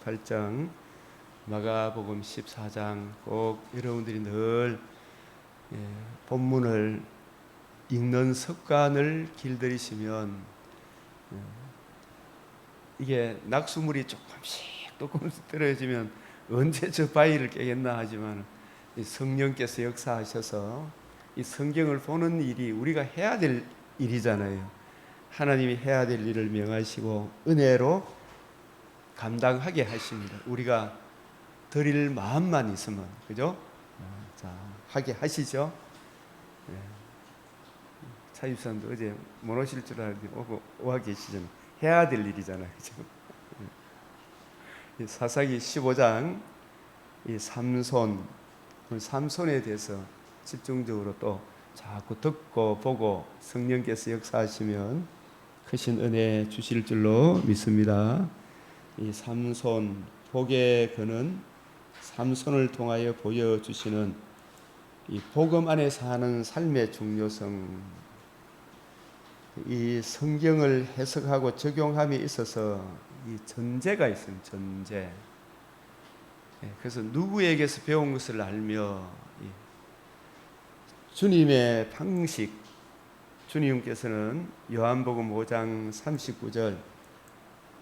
18장, 마가복음 14장 꼭 여러분들이 늘 본문을 읽는 습관을 길들이시면 이게 낙수물이 조금씩 떨어지면 언제 저 바위를 깨겠나 하지만 성령께서 역사하셔서 이 성경을 보는 일이 우리가 해야 될 일이잖아요. 하나님이 해야 될 일을 명하시고 은혜로 감당하게 하십니다. 우리가 드릴 마음만 있으면, 그죠? 자, 하게 하시죠. 차입사님도 어제 못 오실 줄 알았는데 와 계시잖아요. 해야 될 일이잖아요, 그죠? 사사기 15장 이 삼손에 대해서 집중적으로 또 자꾸 듣고 보고 성령께서 역사하시면 크신 은혜 주실 줄로 믿습니다. 이 삼손, 복의 근은 삼손을 통하여 보여주시는 이 복음 안에 사는 삶의 중요성, 이 성경을 해석하고 적용함에 있어서 이 전제가 있습니다. 전제. 그래서 누구에게서 배운 것을 알며 주님의 방식, 주님께서는 요한복음 5장 39절,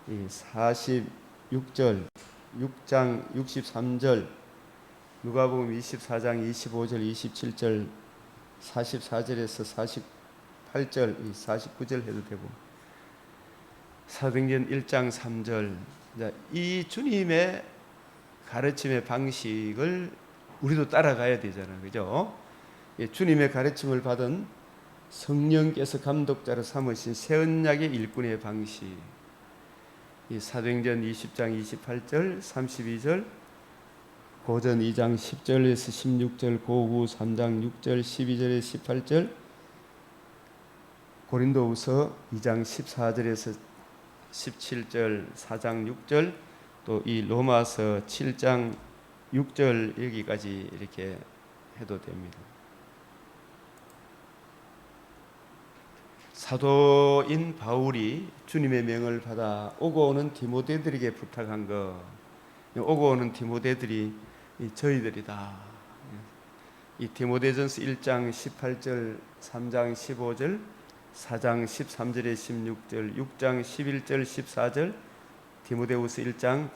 46절, 6장 63절, 누가복음 24장 25절, 27절, 44절에서 48절, 49절 해도 되고, 사도행전 1장 3절, 이 주님의 가르침의 방식을 우리도 따라가야 되잖아요, 그죠? 주님의 가르침을 받은 성령께서 감독자로 삼으신 새 언약의 일꾼의 방식, 사도행전 20장 28절, 32절, 고전 2장 10절에서 16절, 고구 3장 6절, 12절에서 18절, 고린도후서 2장 14절에서 17절, 4장 6절, 또 이 로마서 7장 6절 여기까지 이렇게 해도 됩니다. 사도인 바울이 주님의 명을 받아 오고 오는 디모데들에게 부탁한 거, 오고 오는 디모데들이 저희들이다. 이 디모데전서 1장 18절, 3장 15절, 4장 13절에 16절, 6장 11절, 14절, 디모데후서 1장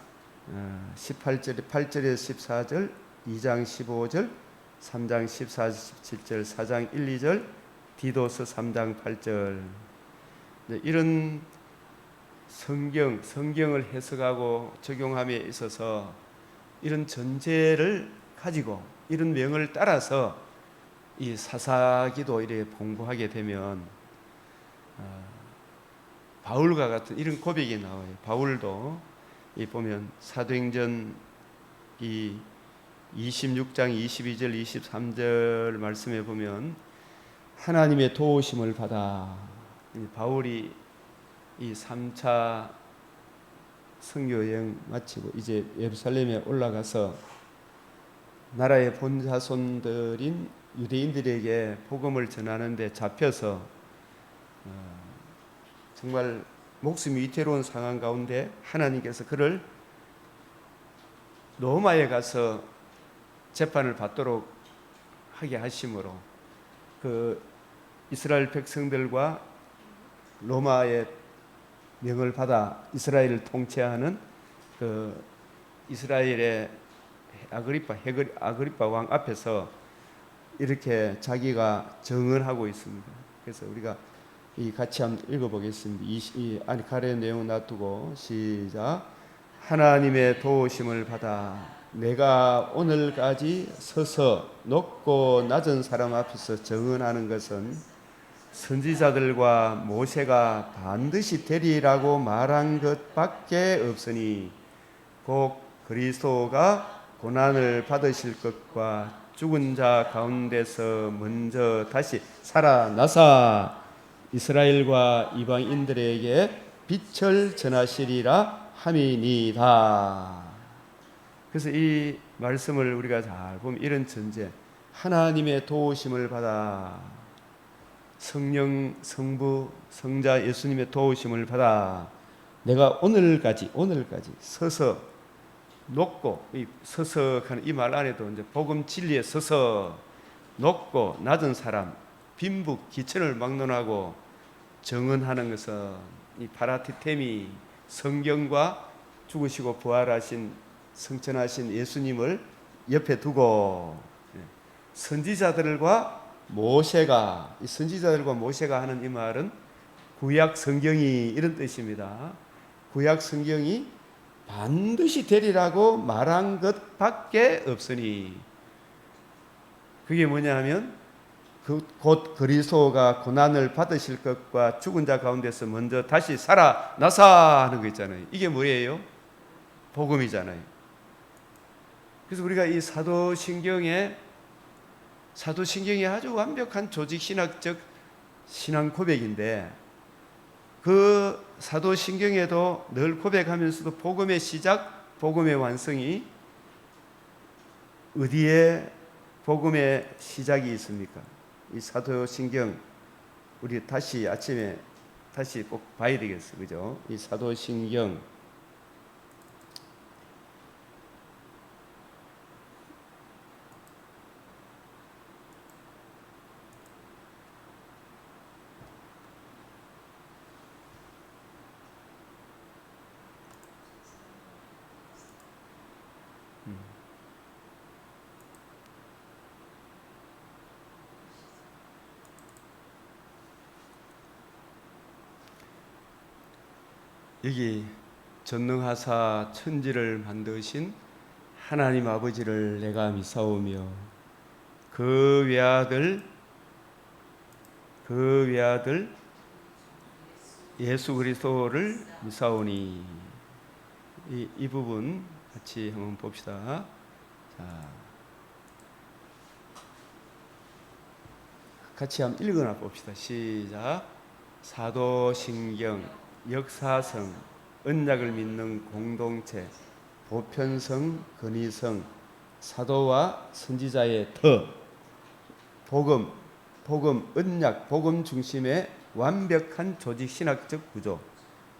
18절에 8절에서 14절, 2장 15절, 3장 14절, 17절, 4장 1, 2절, 디도서 3장 8절. 이런 성경을 해석하고 적용함에 있어서 이런 전제를 가지고 이런 명을 따라서 이 사사기도 이렇게 공부하게 되면 바울과 같은 이런 고백이 나와요. 바울도 이 보면 사도행전 이 26장 22절 23절 말씀에 보면 하나님의 도우심을 받아 바울이 이 3차 선교 여행 마치고 이제 예루살렘에 올라가서 나라의 본자손들인 유대인들에게 복음을 전하는데 잡혀서 정말 목숨이 위태로운 상황 가운데 하나님께서 그를 로마에 가서 재판을 받도록 하게 하심으로 그 이스라엘 백성들과 로마의 명을 받아 이스라엘을 통치하는 그 이스라엘의 아그리파 왕 앞에서 이렇게 자기가 증언하고 있습니다. 그래서 우리가 같이 한번 읽어보겠습니다. 가래 내용 놔두고 시작. 하나님의 도우심을 받아 내가 오늘까지 서서 높고 낮은 사람 앞에서 증언하는 것은 선지자들과 모세가 반드시 되리라고 말한 것밖에 없으니 곧 그리스도가 고난을 받으실 것과 죽은 자 가운데서 먼저 다시 살아나사 이스라엘과 이방인들에게 빛을 전하시리라 함이니이다. 그래서 이 말씀을 우리가 잘 보면 이런 전제, 하나님의 도우심을 받아 성령, 성부, 성자 예수님의 도우심을 받아 내가 오늘까지 서서 높고 이 서석하는 이 말 안에도 이제 복음 진리에 서서 높고 낮은 사람, 빈북 기천을 막론하고 정언하는 것은 이 파라티템이 성경과 죽으시고 부활하신 성천하신 예수님을 옆에 두고 선지자들과 모세가, 이 선지자들과 모세가 하는 이 말은 구약 성경이 이런 뜻입니다. 구약 성경이 반드시 되리라고 말한 것밖에 없으니, 그게 뭐냐 하면 곧 그리스도가 고난을 받으실 것과 죽은 자 가운데서 먼저 다시 살아나사 하는 거 있잖아요. 이게 뭐예요? 복음이잖아요. 그래서 우리가 이 사도신경이 아주 완벽한 조직신학적 신앙 고백인데, 그 사도신경에도 늘 고백하면서도 복음의 시작, 복음의 완성이 어디에 복음의 시작이 있습니까? 이 사도신경 우리 다시 아침에 다시 꼭 봐야 되겠어요. 그죠? 이 사도신경 여기 전능하사 천지를 만드신 하나님 아버지를 내가 믿사오며 그 외아들 예수 그리스도를 믿사오니, 이 부분 같이 한번 봅시다. 자, 같이 한번 읽어나 봅시다. 시작. 사도신경, 역사성, 언약을 믿는 공동체, 보편성, 근위성, 사도와 선지자의 터, 복음, 언약, 복음 중심의 완벽한 조직 신학적 구조,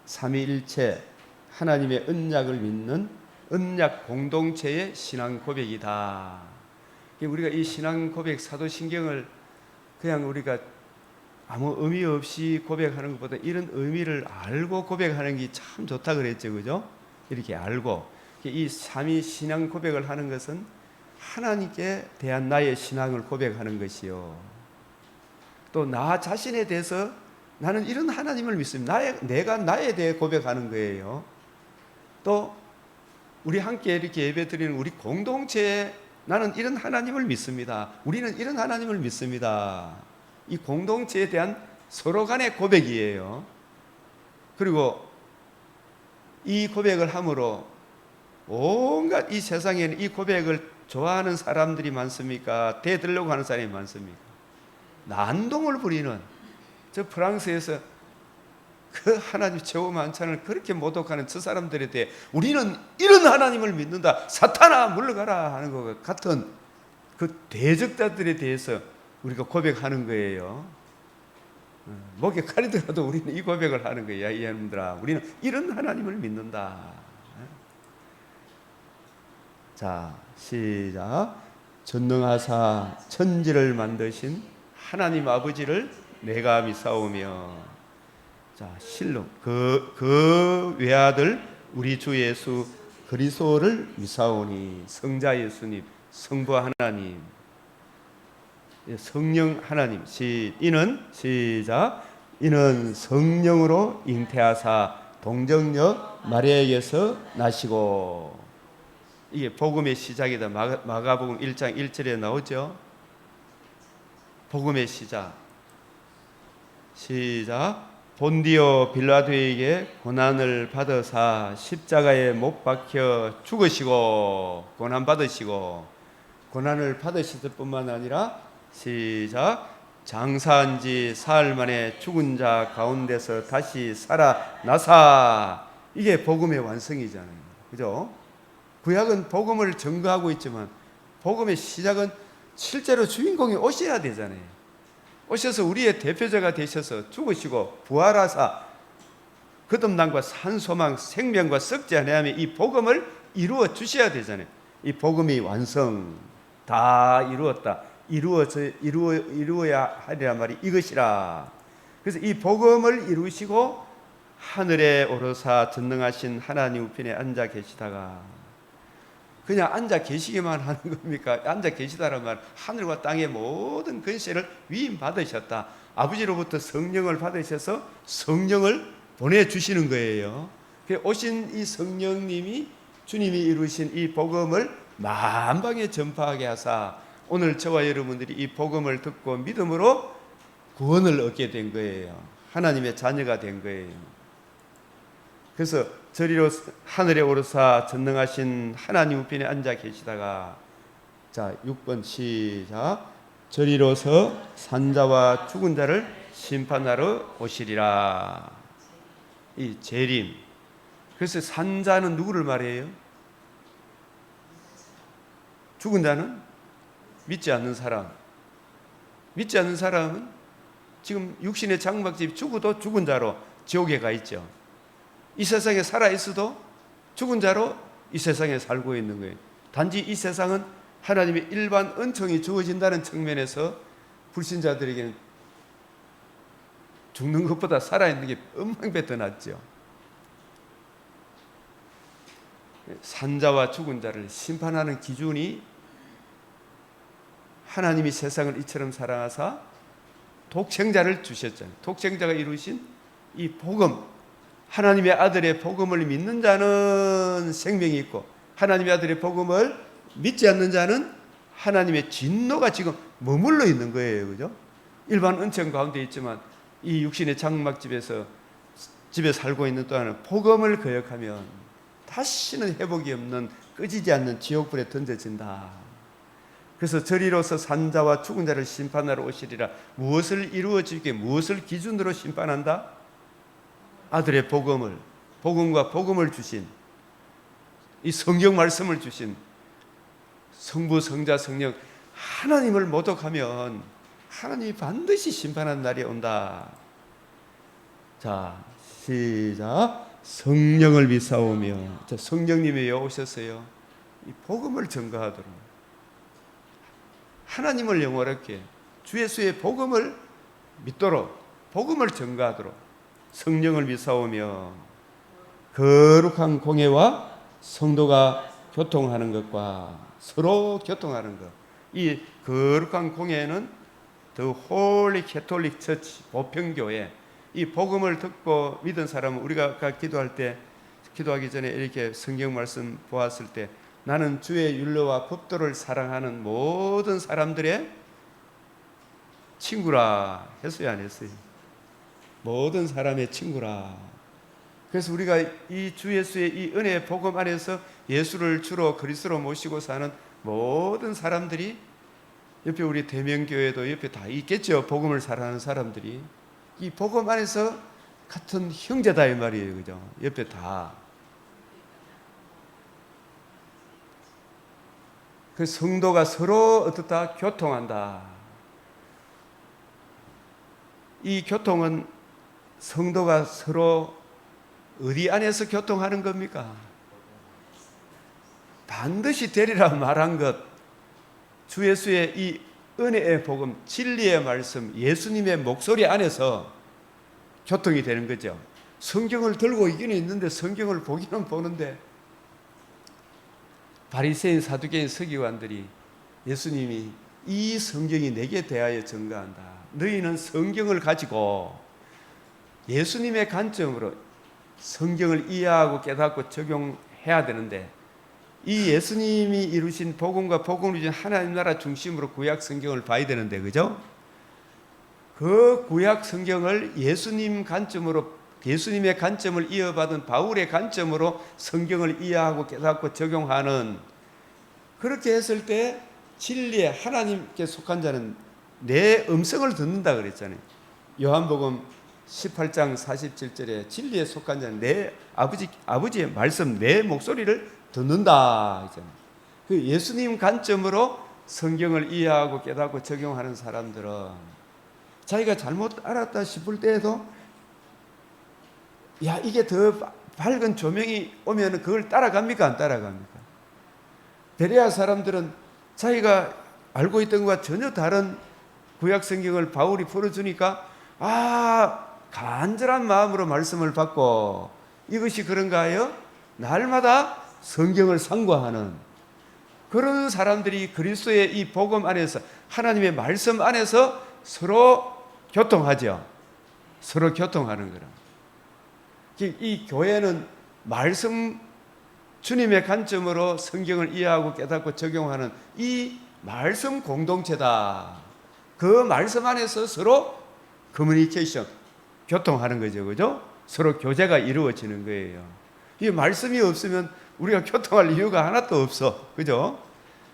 삼위일체, 하나님의 언약을 믿는 언약 공동체의 신앙 고백이다. 우리가 이 신앙 고백 사도신경을 그냥 우리가 아무 의미 없이 고백하는 것보다 이런 의미를 알고 고백하는 게 참 좋다 그랬죠. 그죠? 이렇게 알고. 이 삼위 신앙 고백을 하는 것은 하나님께 대한 나의 신앙을 고백하는 것이요, 또 나 자신에 대해서 나는 이런 하나님을 믿습니다. 내가 나에 대해 고백하는 거예요. 또 우리 함께 이렇게 예배 드리는 우리 공동체에 나는 이런 하나님을 믿습니다. 우리는 이런 하나님을 믿습니다. 이 공동체에 대한 서로 간의 고백이에요. 그리고 이 고백을 함으로 온갖 이 세상에는 이 고백을 좋아하는 사람들이 많습니까? 대들려고 하는 사람이 많습니까? 난동을 부리는, 저 프랑스에서 그 하나님 최후 만찬을 그렇게 모독하는 저 사람들에 대해 우리는 이런 하나님을 믿는다, 사탄아 물러가라 하는 것 같은 그 대적자들에 대해서 우리가 고백하는 거예요. 목에 칼이 들어도 우리는 이 고백을 하는 거예요. 이 여러분들아, 우리는 이런 하나님을 믿는다. 자, 시작. 전능하사 천지를 만드신 하나님 아버지를 내가 믿사오며, 자, 실로 그 외아들 우리 주 예수 그리스도를 믿사오니, 성자 예수님, 성부 하나님, 성령 하나님, 이는 성령으로 잉태하사 동정녀 마리아에게서 나시고. 이게 복음의 시작이다. 마가복음 1장 1절에 나오죠. 복음의 시작. 본디오 빌라도에게 고난을 받으사 십자가에 못 박혀 죽으시고 고난 받으시고, 고난을 받으실 뿐만 아니라 장사한 지 사흘 만에 죽은 자 가운데서 다시 살아나사. 이게 복음의 완성이잖아요. 그죠? 구약은 복음을 증거하고 있지만 복음의 시작은 실제로 주인공이 오셔야 되잖아요. 오셔서 우리의 대표자가 되셔서 죽으시고 부활하사 거듭남과 산소망 생명과 썩지 아니하며 이 복음을 이루어 주셔야 되잖아요. 이 복음이 완성 다 이루었다. 이루어야 하리란 말이 이것이라. 그래서 이 복음을 이루시고 하늘에 오르사 전능하신 하나님 우편에 앉아 계시다가, 그냥 앉아 계시기만 하는 겁니까? 앉아 계시다란 말, 하늘과 땅의 모든 권세를 위임 받으셨다. 아버지로부터 성령을 받으셔서 성령을 보내주시는 거예요. 오신 이 성령님이 주님이 이루신 이 복음을 만방에 전파하게 하사 오늘 저와 여러분들이 이 복음을 듣고 믿음으로 구원을 얻게 된 거예요. 하나님의 자녀가 된 거예요. 그래서 저리로 하늘에 오르사 전능하신 하나님 우편에 앉아 계시다가, 자 6번 시작. 저리로서 산자와 죽은 자를 심판하러 오시리라. 이 재림. 그래서 산자는 누구를 말해요? 죽은 자는 믿지 않는 사람. 믿지 않는 사람은 지금 육신의 장막집 죽어도 죽은 자로 지옥에 가 있죠. 이 세상에 살아 있어도 죽은 자로 이 세상에 살고 있는 거예요. 단지 이 세상은 하나님의 일반 은총이 주어진다는 측면에서 불신자들에게는 죽는 것보다 살아있는 게 엄망배 더 낫죠. 산자와 죽은 자를 심판하는 기준이 하나님이 세상을 이처럼 사랑하사 독생자를 주셨잖아요. 독생자가 이루신 이 복음, 하나님의 아들의 복음을 믿는 자는 생명이 있고, 하나님의 아들의 복음을 믿지 않는 자는 하나님의 진노가 지금 머물러 있는 거예요. 그죠? 일반 은총 가운데 있지만 이 육신의 장막집에서 집에 살고 있는 동안은 복음을 거역하면 다시는 회복이 없는 꺼지지 않는 지옥불에 던져진다. 그래서 저리로서 산자와 죽은 자를 심판하러 오시리라. 무엇을 이루어지게, 무엇을 기준으로 심판한다? 아들의 복음을, 복음과 복음을 주신, 이 성경 말씀을 주신 성부, 성자, 성령 하나님을 모독하면 하나님이 반드시 심판하는 날이 온다. 자, 시작. 성령을 믿사오며. 자, 성령님이 오셨어요. 이 복음을 전가하도록, 하나님을 영원하게, 주 예수의 복음을 믿도록, 복음을 전가하도록 성령을 믿사오며, 거룩한 공회와 성도가 교통하는 것과 서로 교통하는 것. 이 거룩한 공회는 The Holy Catholic Church, 보편교회. 이 복음을 듣고 믿은 사람은, 우리가 기도할 때, 기도하기 전에 이렇게 성경 말씀 보았을 때, 나는 주의 율례와 법도를 사랑하는 모든 사람들의 친구라 했어요, 안 했어요? 모든 사람의 친구라. 그래서 우리가 이 주 예수의 이 은혜의 복음 안에서 예수를 주로 그리스도로 모시고 사는 모든 사람들이, 옆에 우리 대명교회도 옆에 다 있겠죠. 복음을 사랑하는 사람들이 이 복음 안에서 같은 형제다 이 말이에요. 그죠? 옆에 다. 그 성도가 서로 어떻다? 교통한다. 이 교통은 성도가 서로 어디 안에서 교통하는 겁니까? 반드시 되리라 말한 것, 주 예수의 이 은혜의 복음, 진리의 말씀, 예수님의 목소리 안에서 교통이 되는 거죠. 성경을 들고 있기는 있는데, 성경을 보기는 보는데, 바리새인, 사두개인, 서기관들이 예수님이 이 성경이 내게 대하여 증거한다. 너희는 성경을 가지고 예수님의 관점으로 성경을 이해하고 깨닫고 적용해야 되는데, 이 예수님이 이루신 복음과 복음을 주신 하나님 나라 중심으로 구약 성경을 봐야 되는데, 그죠? 그 구약 성경을 예수님 관점으로, 예수님의 관점을 이어받은 바울의 관점으로 성경을 이해하고 깨닫고 적용하는, 그렇게 했을 때 진리에 하나님께 속한 자는 내 음성을 듣는다 그랬잖아요. 요한복음 18장 47절에 진리에 속한 자는 내 아버지의 말씀, 내 목소리를 듣는다. 그 예수님 관점으로 성경을 이해하고 깨닫고 적용하는 사람들은 자기가 잘못 알았다 싶을 때에도, 야, 이게 더 밝은 조명이 오면 그걸 따라갑니까? 안 따라갑니까? 베레아 사람들은 자기가 알고 있던 것과 전혀 다른 구약 성경을 바울이 풀어주니까 간절한 마음으로 말씀을 받고 이것이 그런가 하여 날마다 성경을 상고하는 그런 사람들이 그리스도의 이 복음 안에서 하나님의 말씀 안에서 서로 교통하죠. 서로 교통하는 거라. 이 교회는 말씀 주님의 관점으로 성경을 이해하고 깨닫고 적용하는 이 말씀 공동체다. 그 말씀 안에서 서로 커뮤니케이션, 교통하는 거죠. 그죠? 서로 교제가 이루어지는 거예요. 이 말씀이 없으면 우리가 교통할 이유가 하나도 없어. 그죠?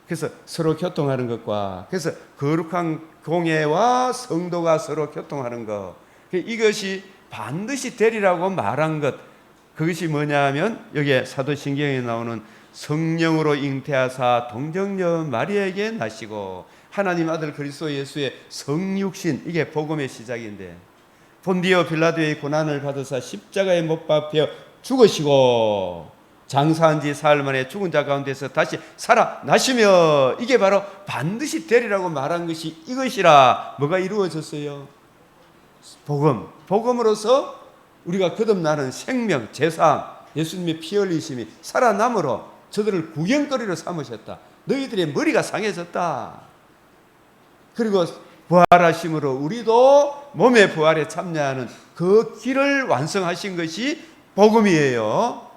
그래서 서로 교통하는 것과 그래서 거룩한 공예와 성도가 서로 교통하는 것. 이것이 반드시 되리라고 말한 것. 그것이 뭐냐면 여기에 사도신경에 나오는 성령으로 잉태하사 동정녀 마리아에게 나시고 하나님 아들 그리스도 예수의 성육신, 이게 복음의 시작인데 본디오 빌라도의 고난을 받으사 십자가에 못 박혀 죽으시고 장사한 지 사흘 만에 죽은 자 가운데서 다시 살아나시며, 이게 바로 반드시 되리라고 말한 것이 이것이라. 뭐가 이루어졌어요? 복음으로서 우리가 거듭나는 생명, 제사함, 예수님의 피 흘리심이 살아남으로 저들을 구경거리로 삼으셨다. 너희들의 머리가 상해졌다. 그리고 부활하심으로 우리도 몸의 부활에 참여하는 그 길을 완성하신 것이 복음이에요.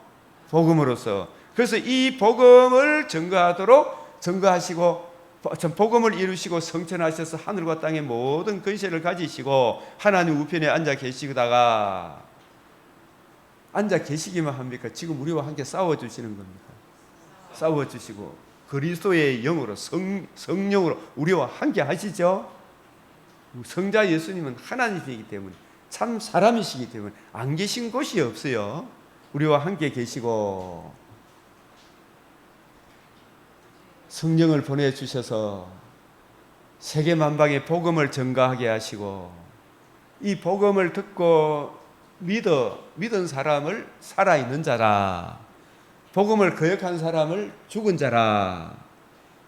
복음으로서. 그래서 이 복음을 증거하시고 복음을 이루시고 성천하셔서 하늘과 땅의 모든 근세를 가지시고 하나님 우편에 앉아 계시다가 앉아 계시기만 합니까? 지금 우리와 함께 싸워주시는 겁니까? 싸워주시고 그리스도의 영으로 성령으로 우리와 함께 하시죠. 성자 예수님은 하나님이기 때문에, 참 사람이시기 때문에 안 계신 곳이 없어요. 우리와 함께 계시고 성령을 보내주셔서 세계 만방에 복음을 전가하게 하시고 이 복음을 듣고 믿은 사람을 살아있는 자라, 복음을 거역한 사람을 죽은 자라.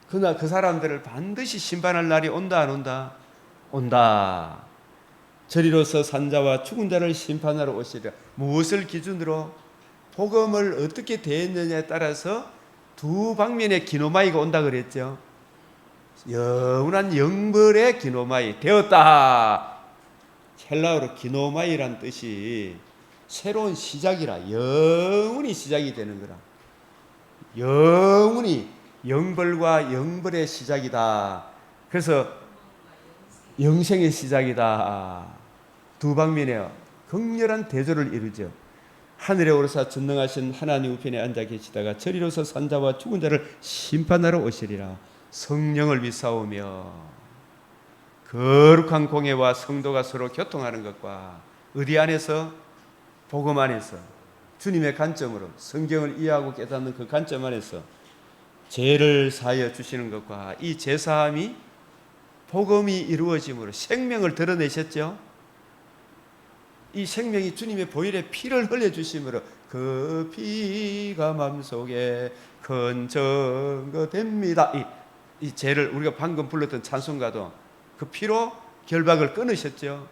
그러나 그 사람들을 반드시 심판할 날이 온다 안 온다? 온다. 저리로서 산 자와 죽은 자를 심판하러 오시리라. 무엇을 기준으로? 복음을 어떻게 대했느냐에 따라서 두 방면의 기노마이가 온다 그랬죠. 영원한 영벌의 기노마이 되었다. 헬라어로 기노마이란 뜻이 새로운 시작이라, 영원히 시작이 되는 거라. 영원히 영벌과 영벌의 시작이다. 그래서 영생의 시작이다. 두 방면에 극렬한 대조를 이루죠. 하늘에 오르사 전능하신 하나님 우편에 앉아 계시다가 저리로서 산 자와 죽은 자를 심판하러 오시리라. 성령을 믿사오며 거룩한 공예와 성도가 서로 교통하는 것과 어디 안에서? 복음 안에서 주님의 관점으로 성경을 이해하고 깨닫는 그 관점 안에서 죄를 사하여 주시는 것과 이 제사함이 복음이 이루어짐으로 생명을 드러내셨죠. 이 생명이 주님의 보혈의 피를 흘려주심으로 그 피가 마음속에 큰 증거 됩니다. 이 죄를 우리가 방금 불렀던 찬송가도 그 피로 결박을 끊으셨죠.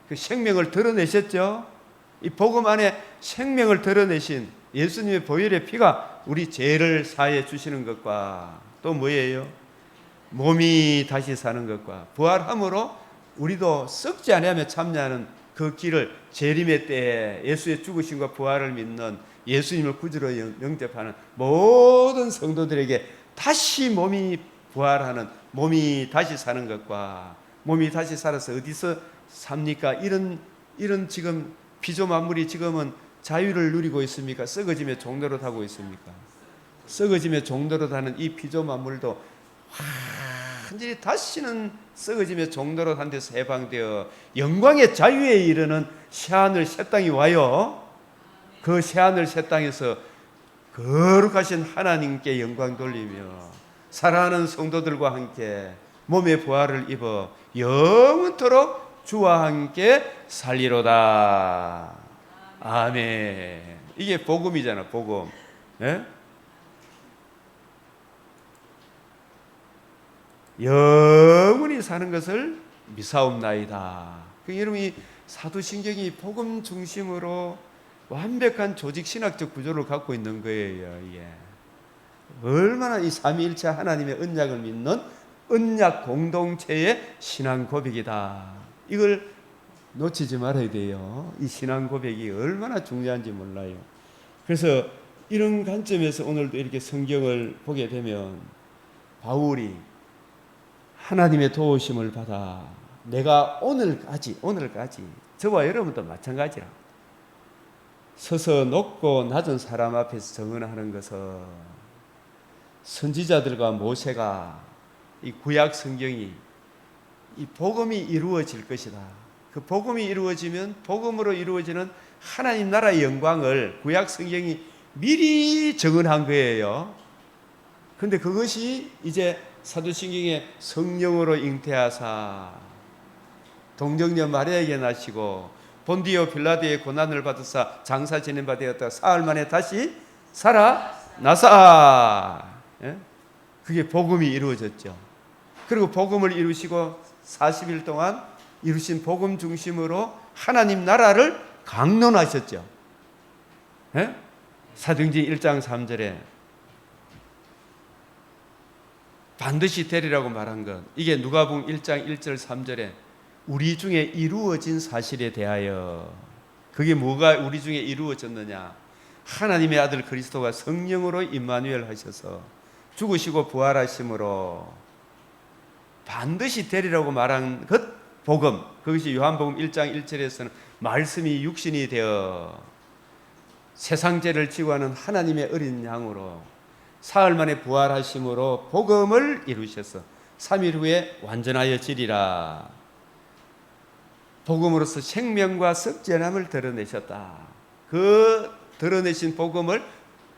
그 생명을 드러내셨죠. 이 복음 안에 생명을 드러내신 예수님의 보혈의 피가 우리 죄를 사해 주시는 것과 또 뭐예요? 몸이 다시 사는 것과 부활함으로 우리도 썩지 아니하며 참여하는 그 길을 재림의 때에 예수의 죽으심과 부활을 믿는 예수님을 구주로 영접하는 모든 성도들에게 다시 몸이 부활하는, 몸이 다시 사는 것과 몸이 다시 살아서 어디서 삽니까? 이런 지금 피조 만물이 지금은 자유를 누리고 있습니까? 썩어짐의 종로로 타고 있습니까? 썩어짐의 종로로 타는 이 피조 만물도 완전히 다시는 썩어짐의 종로로 한 데서 해방되어 영광의 자유에 이르는 새하늘 새 땅이 와요. 그 새하늘 새 땅에서 거룩하신 하나님께 영광 돌리며 사랑하는 성도들과 함께 몸의 부활을 입어 영원토록 주와 함께 살리로다. 아멘. 이게 복음이잖아, 복음. 예? 영원히 사는 것을 미사옵나이다. 여러분이 사도신경이 복음 중심으로 완벽한 조직 신학적 구조를 갖고 있는 거예요. 이게 얼마나 이 삼위일체 하나님의 언약을 믿는 언약 공동체의 신앙 고백이다. 이걸 놓치지 말아야 돼요. 이 신앙 고백이 얼마나 중요한지 몰라요. 그래서 이런 관점에서 오늘도 이렇게 성경을 보게 되면 바울이 하나님의 도우심을 받아 내가 오늘까지 저와 여러분도 마찬가지라 서서 높고 낮은 사람 앞에서 증언하는 것은 선지자들과 모세가 이 구약 성경이 이 복음이 이루어질 것이다. 그 복음이 이루어지면 복음으로 이루어지는 하나님 나라의 영광을 구약 성경이 미리 증언한 거예요. 그런데 그것이 이제 사도신경에 성령으로 잉태하사 동정녀 마리아에게 나시고 본디오 빌라도의 고난을 받으사 장사 지낸 바 되었다. 사흘 만에 다시 살아나사. 예? 그게 복음이 이루어졌죠. 그리고 복음을 이루시고 40일 동안 이루신 복음 중심으로 하나님 나라를 강론하셨죠. 예? 사도행전 1장 3절에 반드시 되리라고 말한 것, 이게 누가복음 1장 1절 3절에 우리 중에 이루어진 사실에 대하여, 그게 뭐가 우리 중에 이루어졌느냐? 하나님의 아들 그리스도가 성령으로 임마누엘 하셔서 죽으시고 부활하심으로 반드시 되리라고 말한 것 복음, 그것이 요한복음 1장 1절에서는 말씀이 육신이 되어 세상 죄를 지고 하는 하나님의 어린 양으로 사흘 만에 부활하심으로 복음을 이루셔서 3일 후에 완전하여 지리라. 복음으로서 생명과 썩전함을 드러내셨다. 그 드러내신 복음을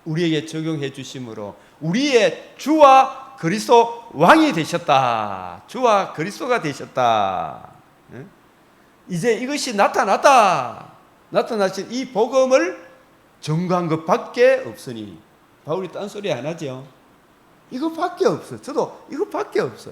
우리에게 적용해 주심으로 우리의 주와 그리스도 왕이 되셨다. 주와 그리스도가 되셨다. 이제 이것이 나타나신 이 복음을 전가한 것밖에 없으니, 바울이 딴소리 안 하죠. 이것밖에 없어. 저도 이것밖에 없어.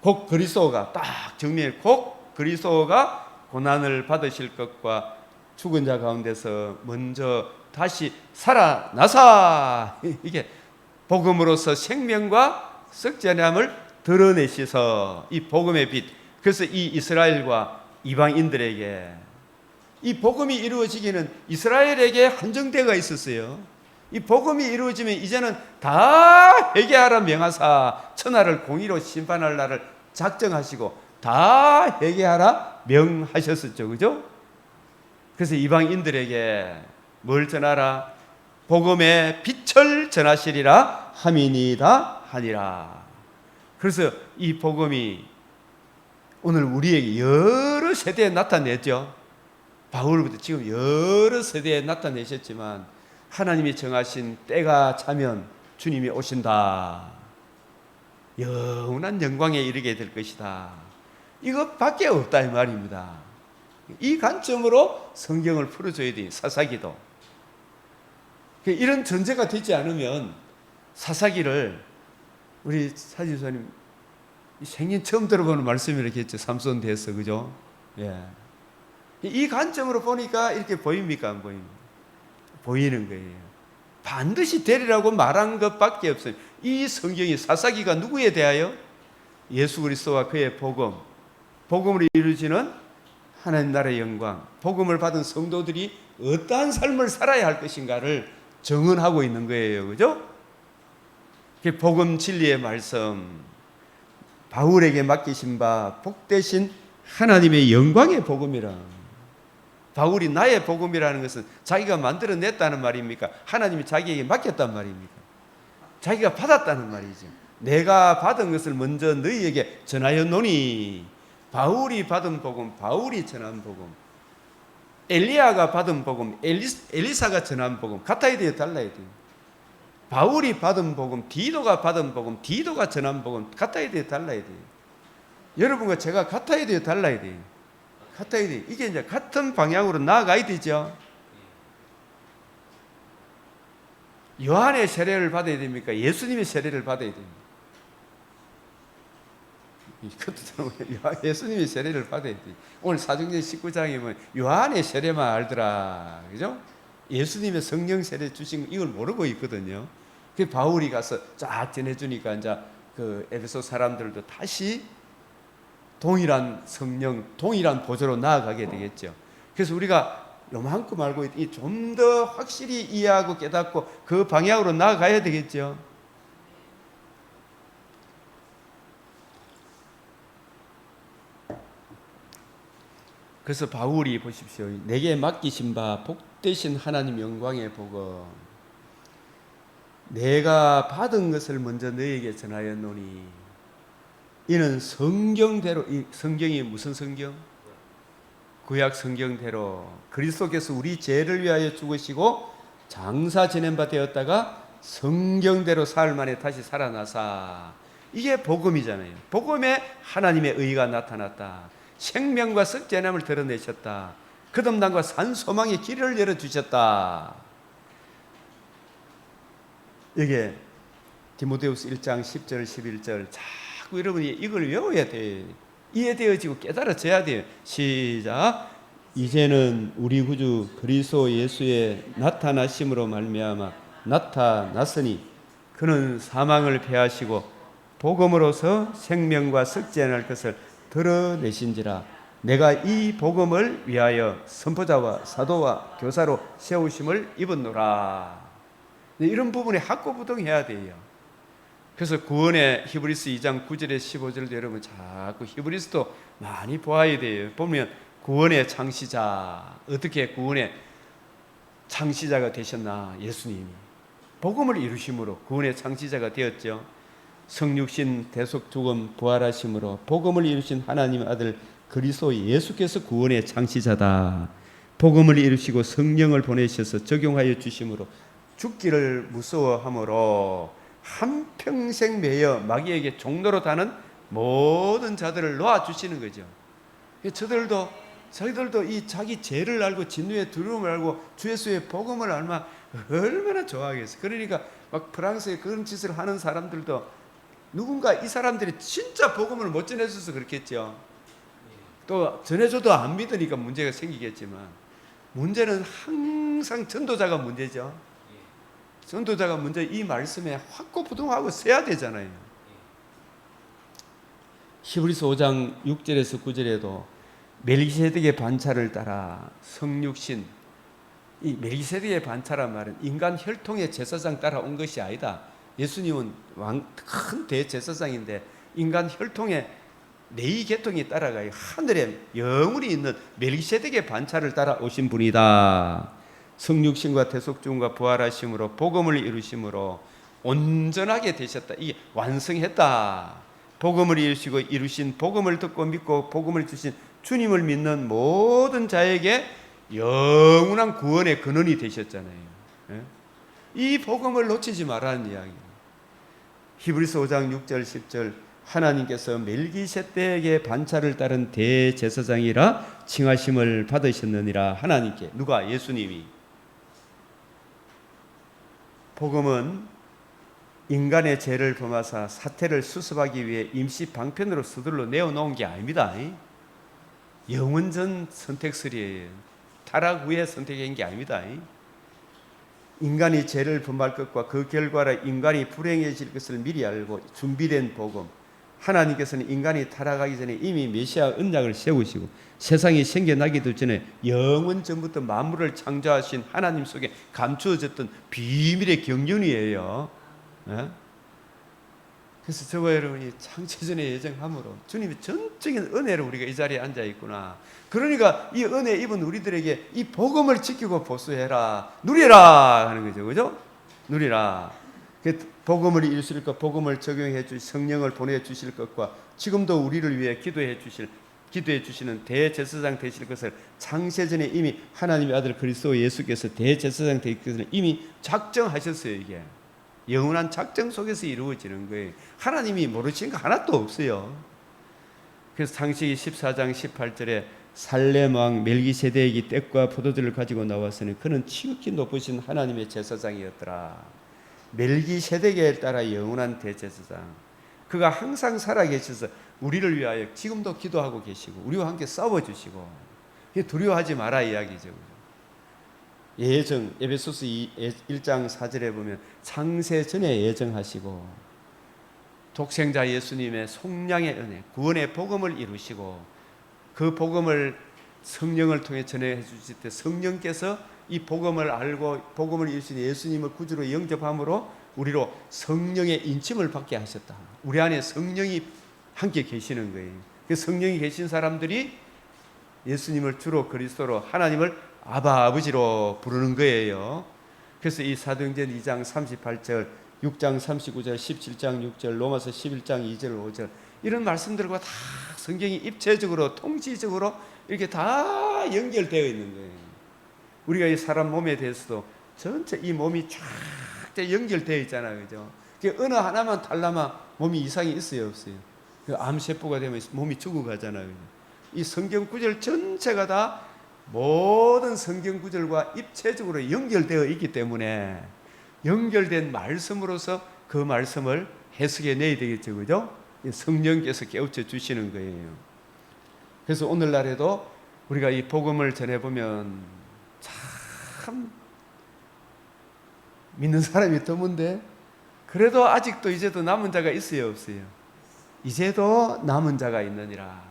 곧 그리스도가 딱 정리해, 곧 그리스도가 고난을 받으실 것과 죽은 자 가운데서 먼저 다시 살아나사, 이게 복음으로서 생명과 썩전함을 드러내셔서 이 복음의 빛. 그래서 이 이스라엘과 이방인들에게 이 복음이 이루어지기는 이스라엘에게 한정대가 있었어요. 이 복음이 이루어지면 이제는 다 회개하라 명하사 천하를 공의로 심판할 날을 작정하시고 다 회개하라 명하셨었죠. 그죠? 그래서 이방인들에게 뭘 전하라? 복음의 빛을 전하시리라 함이니이다 하니라. 그래서 이 복음이 오늘 우리에게 여러 세대에 나타냈죠. 바울부터 지금 여러 세대에 나타내셨지만 하나님이 정하신 때가 차면 주님이 오신다. 영원한 영광에 이르게 될 것이다. 이것밖에 없다 이 말입니다. 이 관점으로 성경을 풀어줘야 돼. 사사기도. 이런 전제가 되지 않으면 사사기를, 우리 사지수사님 생전 처음 들어보는 말씀이 이렇게 했죠. 삼손 대서, 그죠? 예. 이 관점으로 보니까 이렇게 보입니까? 안 보입니까? 보이는 거예요. 반드시 되리라고 말한 것밖에 없어요. 이 성경이, 사사기가 누구에 대하여? 예수 그리스도와 그의 복음, 복음으로 이루어지는 하나님 나라의 영광, 복음을 받은 성도들이 어떠한 삶을 살아야 할 것인가를 정언하고 있는 거예요. 그죠? 복음 진리의 말씀, 바울에게 맡기신 바 복되신 하나님의 영광의 복음이라. 바울이 나의 복음이라는 것은 자기가 만들어냈다는 말입니까? 하나님이 자기에게 맡겼단 말입니까? 자기가 받았다는 말이죠. 내가 받은 것을 먼저 너희에게 전하였노니. 바울이 받은 복음, 바울이 전한 복음, 엘리야가 받은 복음, 엘리사가 전한 복음 같아야 돼요? 달라야 돼요? 바울이 받은 복음, 디도가 받은 복음, 디도가 전한 복음 같아야 돼요? 달라야 돼요? 여러분과 제가 같아야 돼요? 달라야 돼요? 같아야 돼요. 이게 이제 같은 방향으로 나아가야 되죠. 요한의 세례를 받아야 됩니까? 예수님의 세례를 받아야 됩니까? 예수님의 세례를 받아야 돼. 오늘 사도행전 19장에 보면 요한의 세례만 알더라, 그죠? 예수님의 성령 세례 주신 이걸 모르고 있거든요. 그 바울이 가서 쫙 전해주니까 이제 그 에베소 사람들도 다시 동일한 성령, 동일한 보좌로 나아가게 되겠죠. 그래서 우리가 요만큼 알고 좀 더 확실히 이해하고 깨닫고 그 방향으로 나아가야 되겠죠. 그래서 바울이 보십시오. 내게 맡기신 바 복되신 하나님 영광의 복음, 내가 받은 것을 먼저 너에게 전하였노니 이는 성경대로, 이 성경이 무슨 성경? 구약 성경대로 그리스도께서 우리 죄를 위하여 죽으시고 장사 지낸 바 되었다가 성경대로 사흘 만에 다시 살아나사, 이게 복음이잖아요. 복음에 하나님의 의가 나타났다. 생명과 썩지 않음을 드러내셨다. 거듭남과 산 소망의 길을 열어주셨다. 이게 디모데후서 1장 10절 11절 자꾸 여러분이 이걸 외워야 돼요. 이해되어지고 깨달아져야 돼요. 시작. 이제는 우리 구주 그리스도 예수의 나타나심으로 말미암아 나타났으니 그는 사망을 패하시고 복음으로서 생명과 썩지 않을 것을 드러내신지라. 내가 이 복음을 위하여 선포자와 사도와 교사로 세우심을 입었노라. 이런 부분에 학고부동해야 돼요. 그래서 구원의 히브리서 2장 9절에 15절도 여러분 자꾸 히브리서도 많이 보아야 돼요. 보면 구원의 창시자, 어떻게 구원의 창시자가 되셨나? 예수님이 복음을 이루심으로 구원의 창시자가 되었죠. 성육신 대속 죽음 부활하심으로 복음을 이루신 하나님의 아들 그리스도 예수께서 구원의 창시자다. 복음을 이루시고 성령을 보내셔서 적용하여 주심으로 죽기를 무서워함으로 한평생 매여 마귀에게 종로로 다는 모든 자들을 놓아주시는 거죠. 저희들도 이 자기 죄를 알고 진노의 두려움을 알고 주 예수의 복음을 알면 얼마나 좋아하겠어요. 그러니까 막 프랑스에 그런 짓을 하는 사람들도 누군가 이 사람들이 진짜 복음을 못 전해줘서 그렇겠죠. 또 전해줘도 안 믿으니까 문제가 생기겠지만, 문제는 항상 전도자가 문제죠. 전도자가 먼저 이 말씀에 확고부동하고 서야 되잖아요. 히브리서 5장 6절에서 9절에도 멜기세덱의 반차를 따라 성육신, 이 멜기세덱의 반차란 말은 인간 혈통의 제사장 따라 온 것이 아니다. 예수님은 큰 대제사장인데 인간 혈통의 레위 계통이 따라가요. 하늘에 영원히 있는 멜기세덱의 반차를 따라 오신 분이다. 성육신과 대속죽음과 부활하심으로 복음을 이루심으로 온전하게 되셨다. 이게 완성했다. 복음을 이루시고 이루신 복음을 듣고 믿고 복음을 주신 주님을 믿는 모든 자에게 영원한 구원의 근원이 되셨잖아요. 이 복음을 놓치지 말라는 이야기예요. 히브리서 5장 6절 10절 하나님께서 멜기세덱의 반차를 따른 대제사장이라 칭하심을 받으셨느니라. 하나님께, 누가? 예수님이. 복음은 인간의 죄를 범하사 사태를 수습하기 위해 임시 방편으로 서둘러 내어놓은 게 아닙니다. 영원전 선택설이에요. 타락 후에 선택한 게 아닙니다. 인간이 죄를 범할 것과 그 결과로 인간이 불행해질 것을 미리 알고 준비된 복음. 하나님께서는 인간이 타락하기 전에 이미 메시아 언약을 세우시고 세상이 생겨나기도 전에 영원 전부터 만물을 창조하신 하나님 속에 감추어졌던 비밀의 경륜이에요. 그래서 저와 여러분이 창세전에 예정함으로 주님의 전적인 은혜로 우리가 이 자리에 앉아 있구나. 그러니까 이 은혜 입은 우리들에게 이 복음을 지키고 보수해라, 누리라 하는 거죠. 그죠? 누리라. 복음을 이루실 것, 복음을 적용해 주실 성령을 보내주실 것과 지금도 우리를 위해 기도해 주시는 대제사장 되실 것을 창세전에 이미 하나님의 아들 그리스도 예수께서 대제사장 되실 것을 이미 작정하셨어요. 이게 영원한 작정 속에서 이루어지는 거예요. 하나님이 모르시는 거 하나도 없어요. 그래서 창세기 14장 18절에 살렘 왕 멜기세덱이 떡과 포도주를 가지고 나왔으니 그는 지극히 높으신 하나님의 제사장이었더라. 멜기세덱에 따라 영원한 대제사장. 그가 항상 살아계셔서 우리를 위하여 지금도 기도하고 계시고 우리와 함께 싸워주시고, 두려워하지 마라 이야기죠. 예정, 에베소서 1장 4절에 보면 창세 전에 예정하시고 독생자 예수님의 속량의 은혜, 구원의 복음을 이루시고 그 복음을 성령을 통해 전해 주실 때 성령께서 이 복음을 알고 복음을 이루신 예수님을 구주로 영접함으로 우리로 성령의 인침을 받게 하셨다. 우리 안에 성령이 함께 계시는 거예요. 그 성령이 계신 사람들이 예수님을 주로 그리스도로 하나님을 아바 아버지로 부르는 거예요. 그래서 이 사도행전 2장 38절, 6장 39절, 17장 6절, 로마서 11장 2절 5절 이런 말씀들과 다 성경이 입체적으로 통치적으로 이렇게 다 연결되어 있는 거예요. 우리가 이 사람 몸에 대해서도 전체 이 몸이 쫙 연결되어 있잖아요. 그죠? 어느 하나만 달라면 몸이 이상이 있어요, 없어요? 암세포가 되면 몸이 죽어가잖아요. 이 성경 구절 전체가 다 모든 성경 구절과 입체적으로 연결되어 있기 때문에 연결된 말씀으로서 그 말씀을 해석해 내야 되겠죠. 그죠? 성령께서 깨우쳐 주시는 거예요. 그래서 오늘날에도 우리가 이 복음을 전해보면 참 믿는 사람이 드문데 그래도 아직도 이제도 남은 자가 있어요, 없어요? 이제도 남은 자가 있느니라.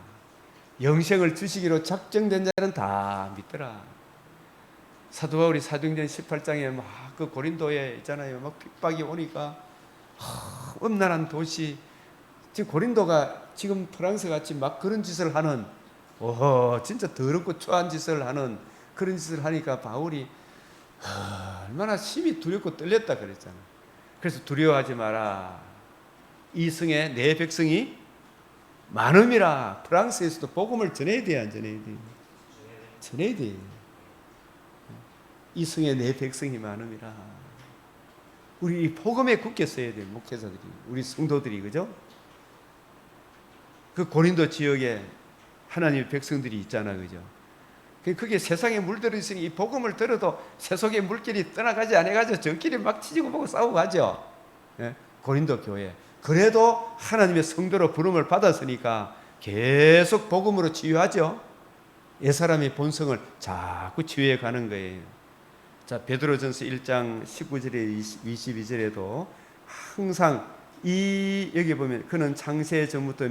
영생을 주시기로 작정된 자는 다 믿더라. 사도 바울이 사도행전 18장에 막 그 고린도에 있잖아요. 막 핍박이 오니까 음란한 도시, 지금 고린도가 지금 프랑스 같이 막 그런 짓을 하는, 진짜 더럽고 추한 짓을 하는 그런 짓을 하니까 바울이 얼마나 심히 두렵고 떨렸다 그랬잖아. 그래서 두려워하지 마라. 이 성에 내 백성이 많음이라. 프랑스에서도 복음을 전해야 돼, 안 전해야 돼? 전해야 돼. 이 성에 내 백성이 많음이라. 우리 이 복음에 굳게 써야 돼, 목회자들이, 우리 성도들이, 그죠? 그 고린도 지역에 하나님의 백성들이 있잖아, 그죠? 그게 세상에 물들어 있으니 이 복음을 들어도 세속의 물길이 떠나가지 않아가지고 저끼리 막 치지고 보고 싸우고 가죠. 예? 고린도 교회. 그래도 하나님의 성도로 부름을 받았으니까 계속 복음으로 치유하죠. 옛사람의 본성을 자꾸 치유해 가는 거예요. 자, 베드로전서 1장 19절에 22절에도 항상 여기 보면 그는 창세 전부터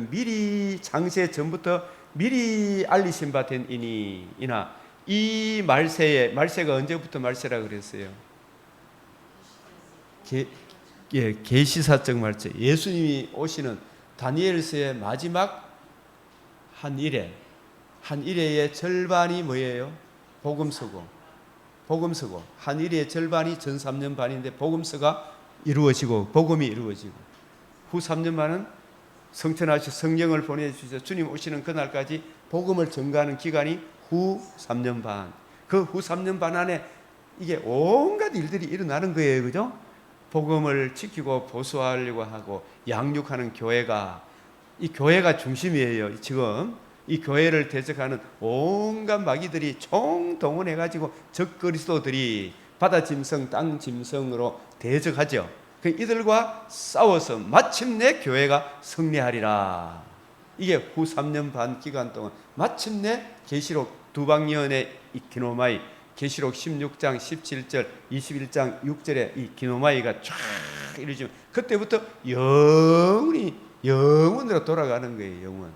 미리 알리신 바 된 이나 이 말세가 언제부터 말세라 그랬어요? 계시사적 말세. 예수님이 오시는 다니엘서의 마지막 한 일회의 절반이 뭐예요? 복음서고 한 일회의 절반이 전 3년 반인데 복음서가 이루어지고 복음이 이루어지고 후 3년 반은 성천하시 성령을 보내주셔서 주님 오시는 그날까지 복음을 전가하는 기간이 후 3년 반. 그 후 3년 반 안에 이게 온갖 일들이 일어나는 거예요. 그죠? 복음을 지키고 보수하려고 하고 양육하는 교회가, 이 교회가 중심이에요. 지금 이 교회를 대적하는 온갖 마귀들이 총동원해가지고 적그리스도들이 바다 짐승, 땅 짐승으로 대적하죠. 이들과 싸워서 마침내 교회가 승리하리라. 이게 후 3년 반 기간 동안 마침내 계시록 두방년의 이 기노마이, 계시록 16장 17절 21장 6절에 이 기노마이가 쫙 이루어지면 그때부터 영원으로 돌아가는 거예요. 영원.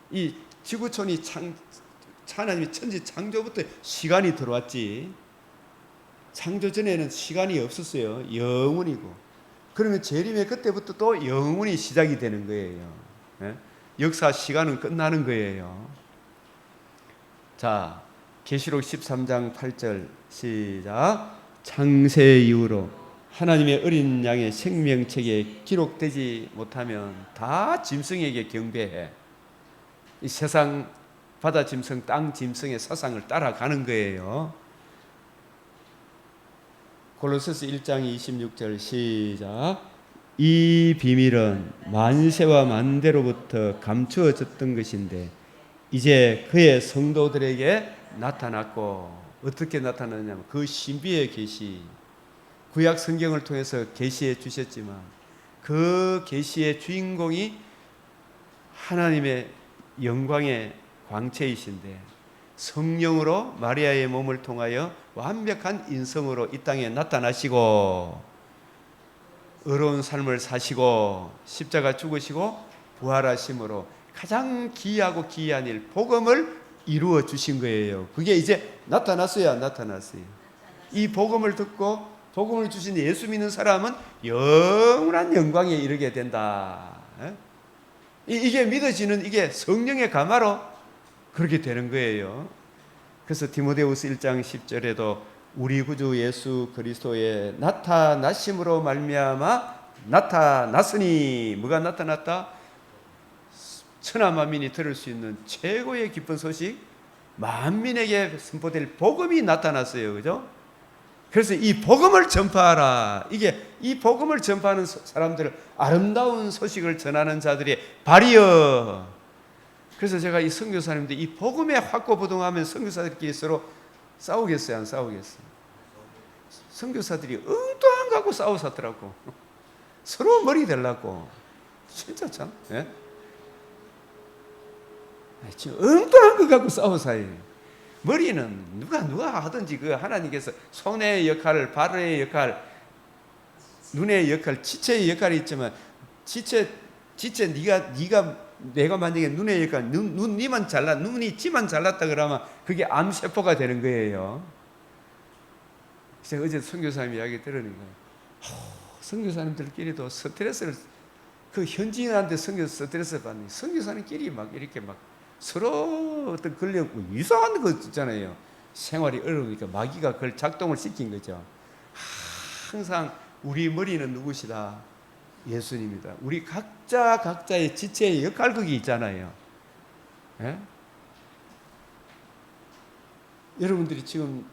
이 지구촌이 하나님이 천지 창조부터 시간이 들어왔지. 창조 전에는 시간이 없었어요. 영원이고. 그러면 재림의 그때부터 또 영원히 시작이 되는 거예요. 예? 역사 시간은 끝나는 거예요. 자, 계시록 13장 8절 시작. 창세 이후로 하나님의 어린 양의 생명책에 기록되지 못하면 다 짐승에게 경배해. 이 세상 바다 짐승, 땅 짐승의 사상을 따라가는 거예요. 골로새서 1장 26절 시작. 이 비밀은 만세와 만대로부터 감추어졌던 것인데 이제 그의 성도들에게 나타났고, 어떻게 나타났냐면 그 신비의 계시, 구약 성경을 통해서 계시해 주셨지만 그 계시의 주인공이 하나님의 영광의 광채이신데 성령으로 마리아의 몸을 통하여 완벽한 인성으로 이 땅에 나타나시고 의로운 삶을 사시고 십자가 죽으시고 부활하심으로 가장 귀하고 기이한 일 복음을 이루어 주신 거예요. 그게 이제 나타났어요, 안 나타났어요? 이 복음을 듣고 복음을 주신 예수 믿는 사람은 영원한 영광에 이르게 된다. 이게 믿어지는 이게 성령의 감화로 그렇게 되는 거예요. 그래서 디모데후서 1장 10절에도 우리 구주 예수 그리스도의 나타나심으로 말미암아 나타났으니 뭐가 나타났다? 천하 만민이 들을 수 있는 최고의 기쁜 소식 만민에게 선포될 복음이 나타났어요. 그죠? 그래서 이 복음을 전파하라. 이게 이 복음을 전파하는 사람들을 아름다운 소식을 전하는 자들의 발이여. 그래서 제가 이 선교사님들 이 복음에 확고부동하면 선교사들끼리 서로 싸우겠어요, 안 싸우겠어요? 선교사들이 엉뚱한 거 갖고 싸우셨더라고. 서로 머리 대려고. 진짜 참. 예? 지금 엉뚱한 거 갖고 싸우사요. 머리는 누가 하든지 그 하나님께서 손의 역할, 발의 역할, 눈의 역할, 지체의 역할이 있지만 지체 내가 만약에 눈의 역할, 니만 잘라, 눈이 지만 잘랐다 그러면 그게 암세포가 되는 거예요. 제가 어제 선교사님 이야기 들으니까 선교사님들끼리도 스트레스를 그 현지인한테 스트레스 받는 선교사님끼리 막 이렇게 막 서로 어떤 걸려고 이상한 거 있잖아요. 생활이 어려우니까 마귀가 그걸 작동을 시킨 거죠. 항상 우리 머리는 누구시다? 예수님이다. 우리 각자의 지체의 역할극이 있잖아요. 예? 여러분들이 지금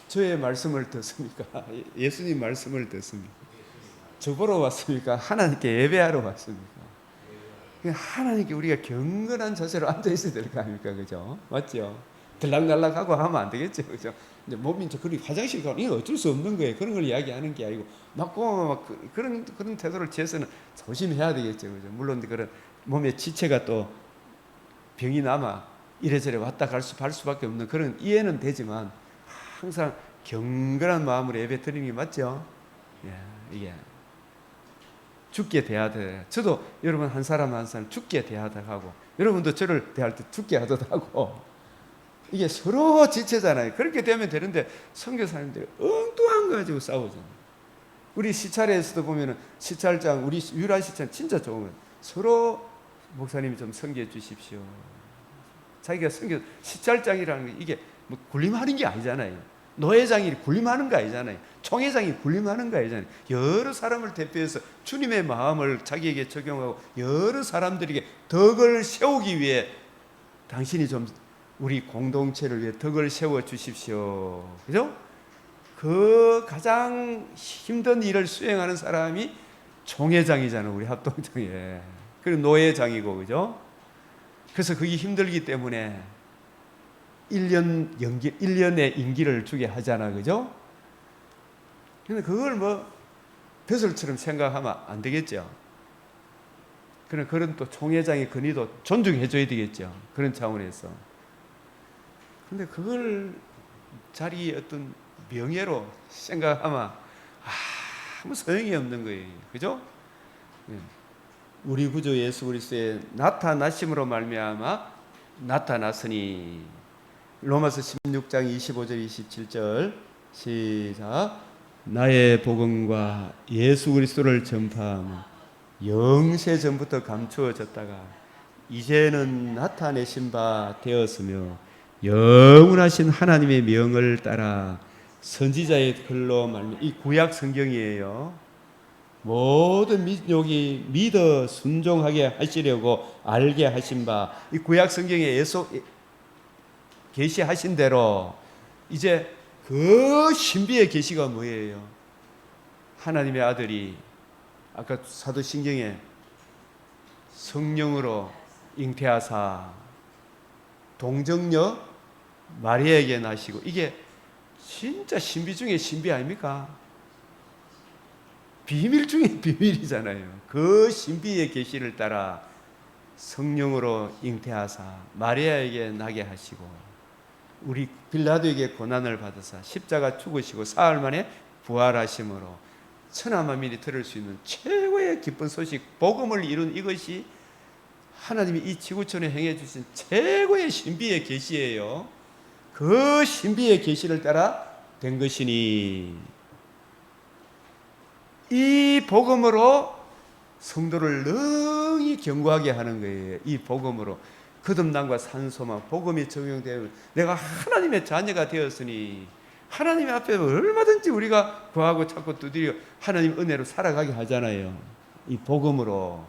저의 말씀을 듣습니까? 예수님 말씀을 듣습니까? 저 보러 왔습니까? 하나님께 예배하러 왔습니까? 하나님께 우리가 경건한 자세로 앉아 있어야 될 거 아닙니까? 그죠? 맞죠? 들락날락하고 하면 안 되겠죠? 그죠? 이제 몸이 이제 그리 화장실 가면 이거 어쩔 수 없는 거예요. 그런 걸 이야기하는 게 아니고 막 그런 태도를 취해서는 조심해야 되겠죠. 그죠? 물론 그런 몸의 지체가 또 병이 남아 이래저래 왔다 갈 수밖에 없는 그런 이해는 되지만 항상 경건한 마음으로 예배 드리는 게 맞죠? 예, 이게 죽게 대하되 저도 여러분 한 사람 한 사람 죽게 대하다 하고 여러분도 저를 대할 때 죽게 하듯 하고 이게 서로 지체잖아요. 그렇게 되면 되는데 선교사님들이 엉뚱한 거 가지고 싸우잖아요. 우리 시찰에서도 보면은 시찰장 우리 유라 시찰 진짜 좋은 거예요. 서로 목사님이 좀 섬겨 주십시오. 자기가 시찰장이라는 게 이게 뭐 군림하는 게 아니잖아요. 노회장이 군림하는 거 아니잖아요. 총회장이 군림하는 거 아니잖아요. 여러 사람을 대표해서 주님의 마음을 자기에게 적용하고 여러 사람들에게 덕을 세우기 위해 당신이 좀 우리 공동체를 위해 덕을 세워 주십시오. 그죠? 그 가장 힘든 일을 수행하는 사람이 총회장이잖아요. 우리 합동정회. 그리고 노회장이고, 그죠? 그래서 그게 힘들기 때문에 1년의 임기를 주게 하잖아. 그죠? 근데 그걸 뭐 벼슬처럼 생각하면 안 되겠죠. 그런 또 총회장의 권위도 존중해줘야 되겠죠. 그런 차원에서. 근데 그걸 자리의 어떤 명예로 생각하면 아무 소용이 없는 거예요. 그죠? 우리 구주 예수 그리스도의 나타나심으로 말미암아 나타났으니 로마서 16장 25절 27절 시작. 나의 복음과 예수 그리스도를 전파하며 영세 전부터 감추어졌다가 이제는 나타내신 바 되었으며 영원하신 하나님의 명을 따라 선지자의 글로 말미 이 구약 성경이에요. 모든 민족이 믿어 순종하게 하시려고 알게 하신 바 이 구약 성경에 계시하신 대로 이제 그 신비의 계시가 뭐예요? 하나님의 아들이 아까 사도신경에 성령으로 잉태하사 동정녀 마리아에게 나시고 이게 진짜 신비 중에 신비 아닙니까? 비밀 중에 비밀이잖아요. 그 신비의 계시를 따라 성령으로 잉태하사 마리아에게 나게 하시고 우리 빌라도에게 고난을 받으사 십자가 죽으시고 사흘 만에 부활하심으로 천하 만민이 들을 수 있는 최고의 기쁜 소식, 복음을 이룬 이것이 하나님이 이 지구촌에 행해 주신 최고의 신비의 계시예요. 그 신비의 계시를 따라 된 것이니 이 복음으로 성도를 능히 견고하게 하는 거예요. 이 복음으로 거듭남과 산소만 복음이 적용되면 내가 하나님의 자녀가 되었으니 하나님 앞에 얼마든지 우리가 구하고 찾고 두드려 하나님 은혜로 살아가게 하잖아요. 이 복음으로.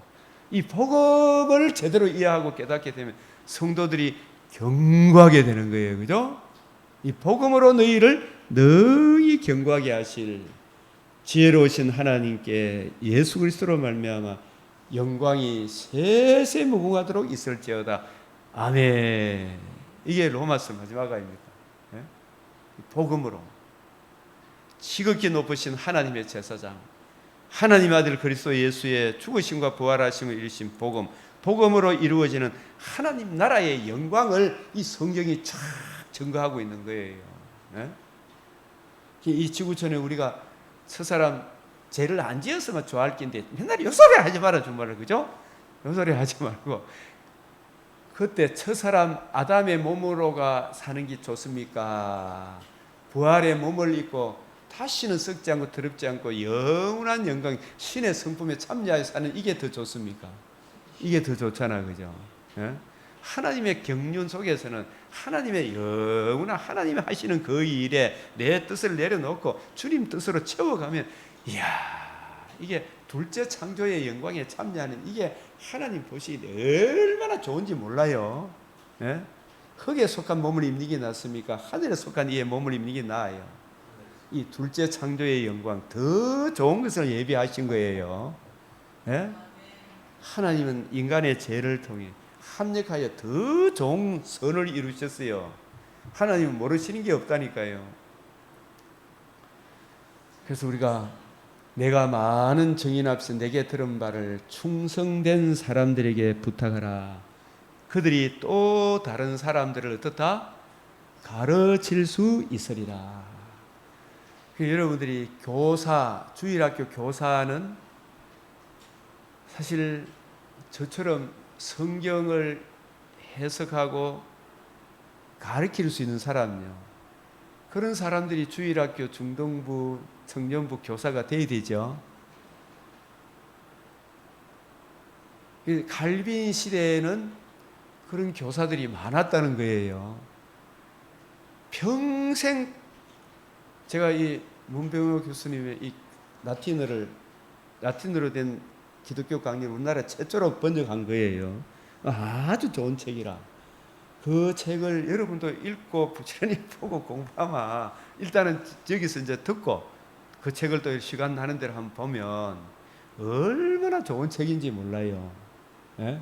이 복음을 제대로 이해하고 깨닫게 되면 성도들이 견고하게 되는 거예요. 그죠? 이 복음으로 너희를 능히 견고하게 하실 지혜로우신 하나님께 예수 그리스도로 말미암아 영광이 세세무궁하도록 있을지어다. 아멘. 이게 로마서 마지막 아닙니까? 네? 복음으로 지극히 높으신 하나님의 제사장, 하나님 아들 그리스도 예수의 죽으심과 부활하심을 이루신 복음, 복음으로 이루어지는 하나님 나라의 영광을 이 성경이 쫙 증거하고 있는 거예요. 네? 이 지구촌에 우리가 서사람 죄를 안 지었으면 좋아할 낀데 맨날 요소리 하지 마라 정말로. 그죠? 요소리 하지 말고 그때 첫사람 아담의 몸으로가 사는 게 좋습니까? 부활의 몸을 입고 다시는 썩지 않고 더럽지 않고 영원한 영광 신의 성품에 참여하여 사는 이게 더 좋습니까? 이게 더 좋잖아. 그죠? 예? 하나님의 경륜 속에서는 하나님의 영원한 하나님이 하시는 그 일에 내 뜻을 내려놓고 주님 뜻으로 채워가면 이야, 이게 둘째 창조의 영광에 참여하는 이게 하나님 보시기에 얼마나 좋은지 몰라요. 예? 흙에 속한 몸을 입는 게 낫습니까? 하늘에 속한 이의 몸을 입는 게 나아요. 이 둘째 창조의 영광, 더 좋은 것을 예비하신 거예요. 예? 하나님은 인간의 죄를 통해 합력하여 더 좋은 선을 이루셨어요. 하나님은 모르시는 게 없다니까요. 그래서 우리가 내가 많은 증인 앞서 내게 들은 바를 충성된 사람들에게 부탁하라. 그들이 또 다른 사람들을 어떻다? 가르칠 수 있으리라. 여러분들이 교사, 주일학교 교사는 사실 저처럼 성경을 해석하고 가르칠 수 있는 사람이요. 그런 사람들이 주일학교, 중등부, 청년부 교사가 돼야 되죠. 갈빈 시대에는 그런 교사들이 많았다는 거예요. 평생 제가 이 문병호 교수님의 이 라틴어로 된 기독교 강의를 우리나라 최초로 번역한 거예요. 아주 좋은 책이라. 그 책을 여러분도 읽고 부지런히 보고 공부하면 일단은 여기서 이제 듣고 그 책을 또 시간 나는 대로 한번 보면 얼마나 좋은 책인지 몰라요. 예?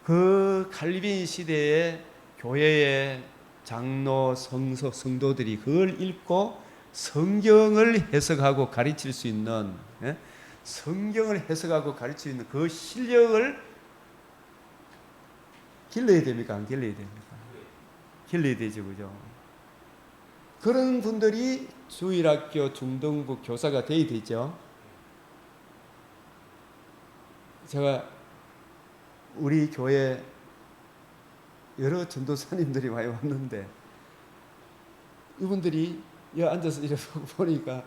그 칼빈 시대의 교회의 장로, 성도들이 그걸 읽고 성경을 해석하고 가르칠 수 있는, 예? 성경을 해석하고 가르칠 수 있는 그 실력을 길러야 됩니까? 안 길러야 됩니까? 길러야 되죠. 그죠? 그런 분들이 주일학교, 중등부 교사가 돼야 되죠. 제가 우리 교회 여러 전도사님들이 많이 왔는데 이분들이 여기 앉아서 이렇게 보니까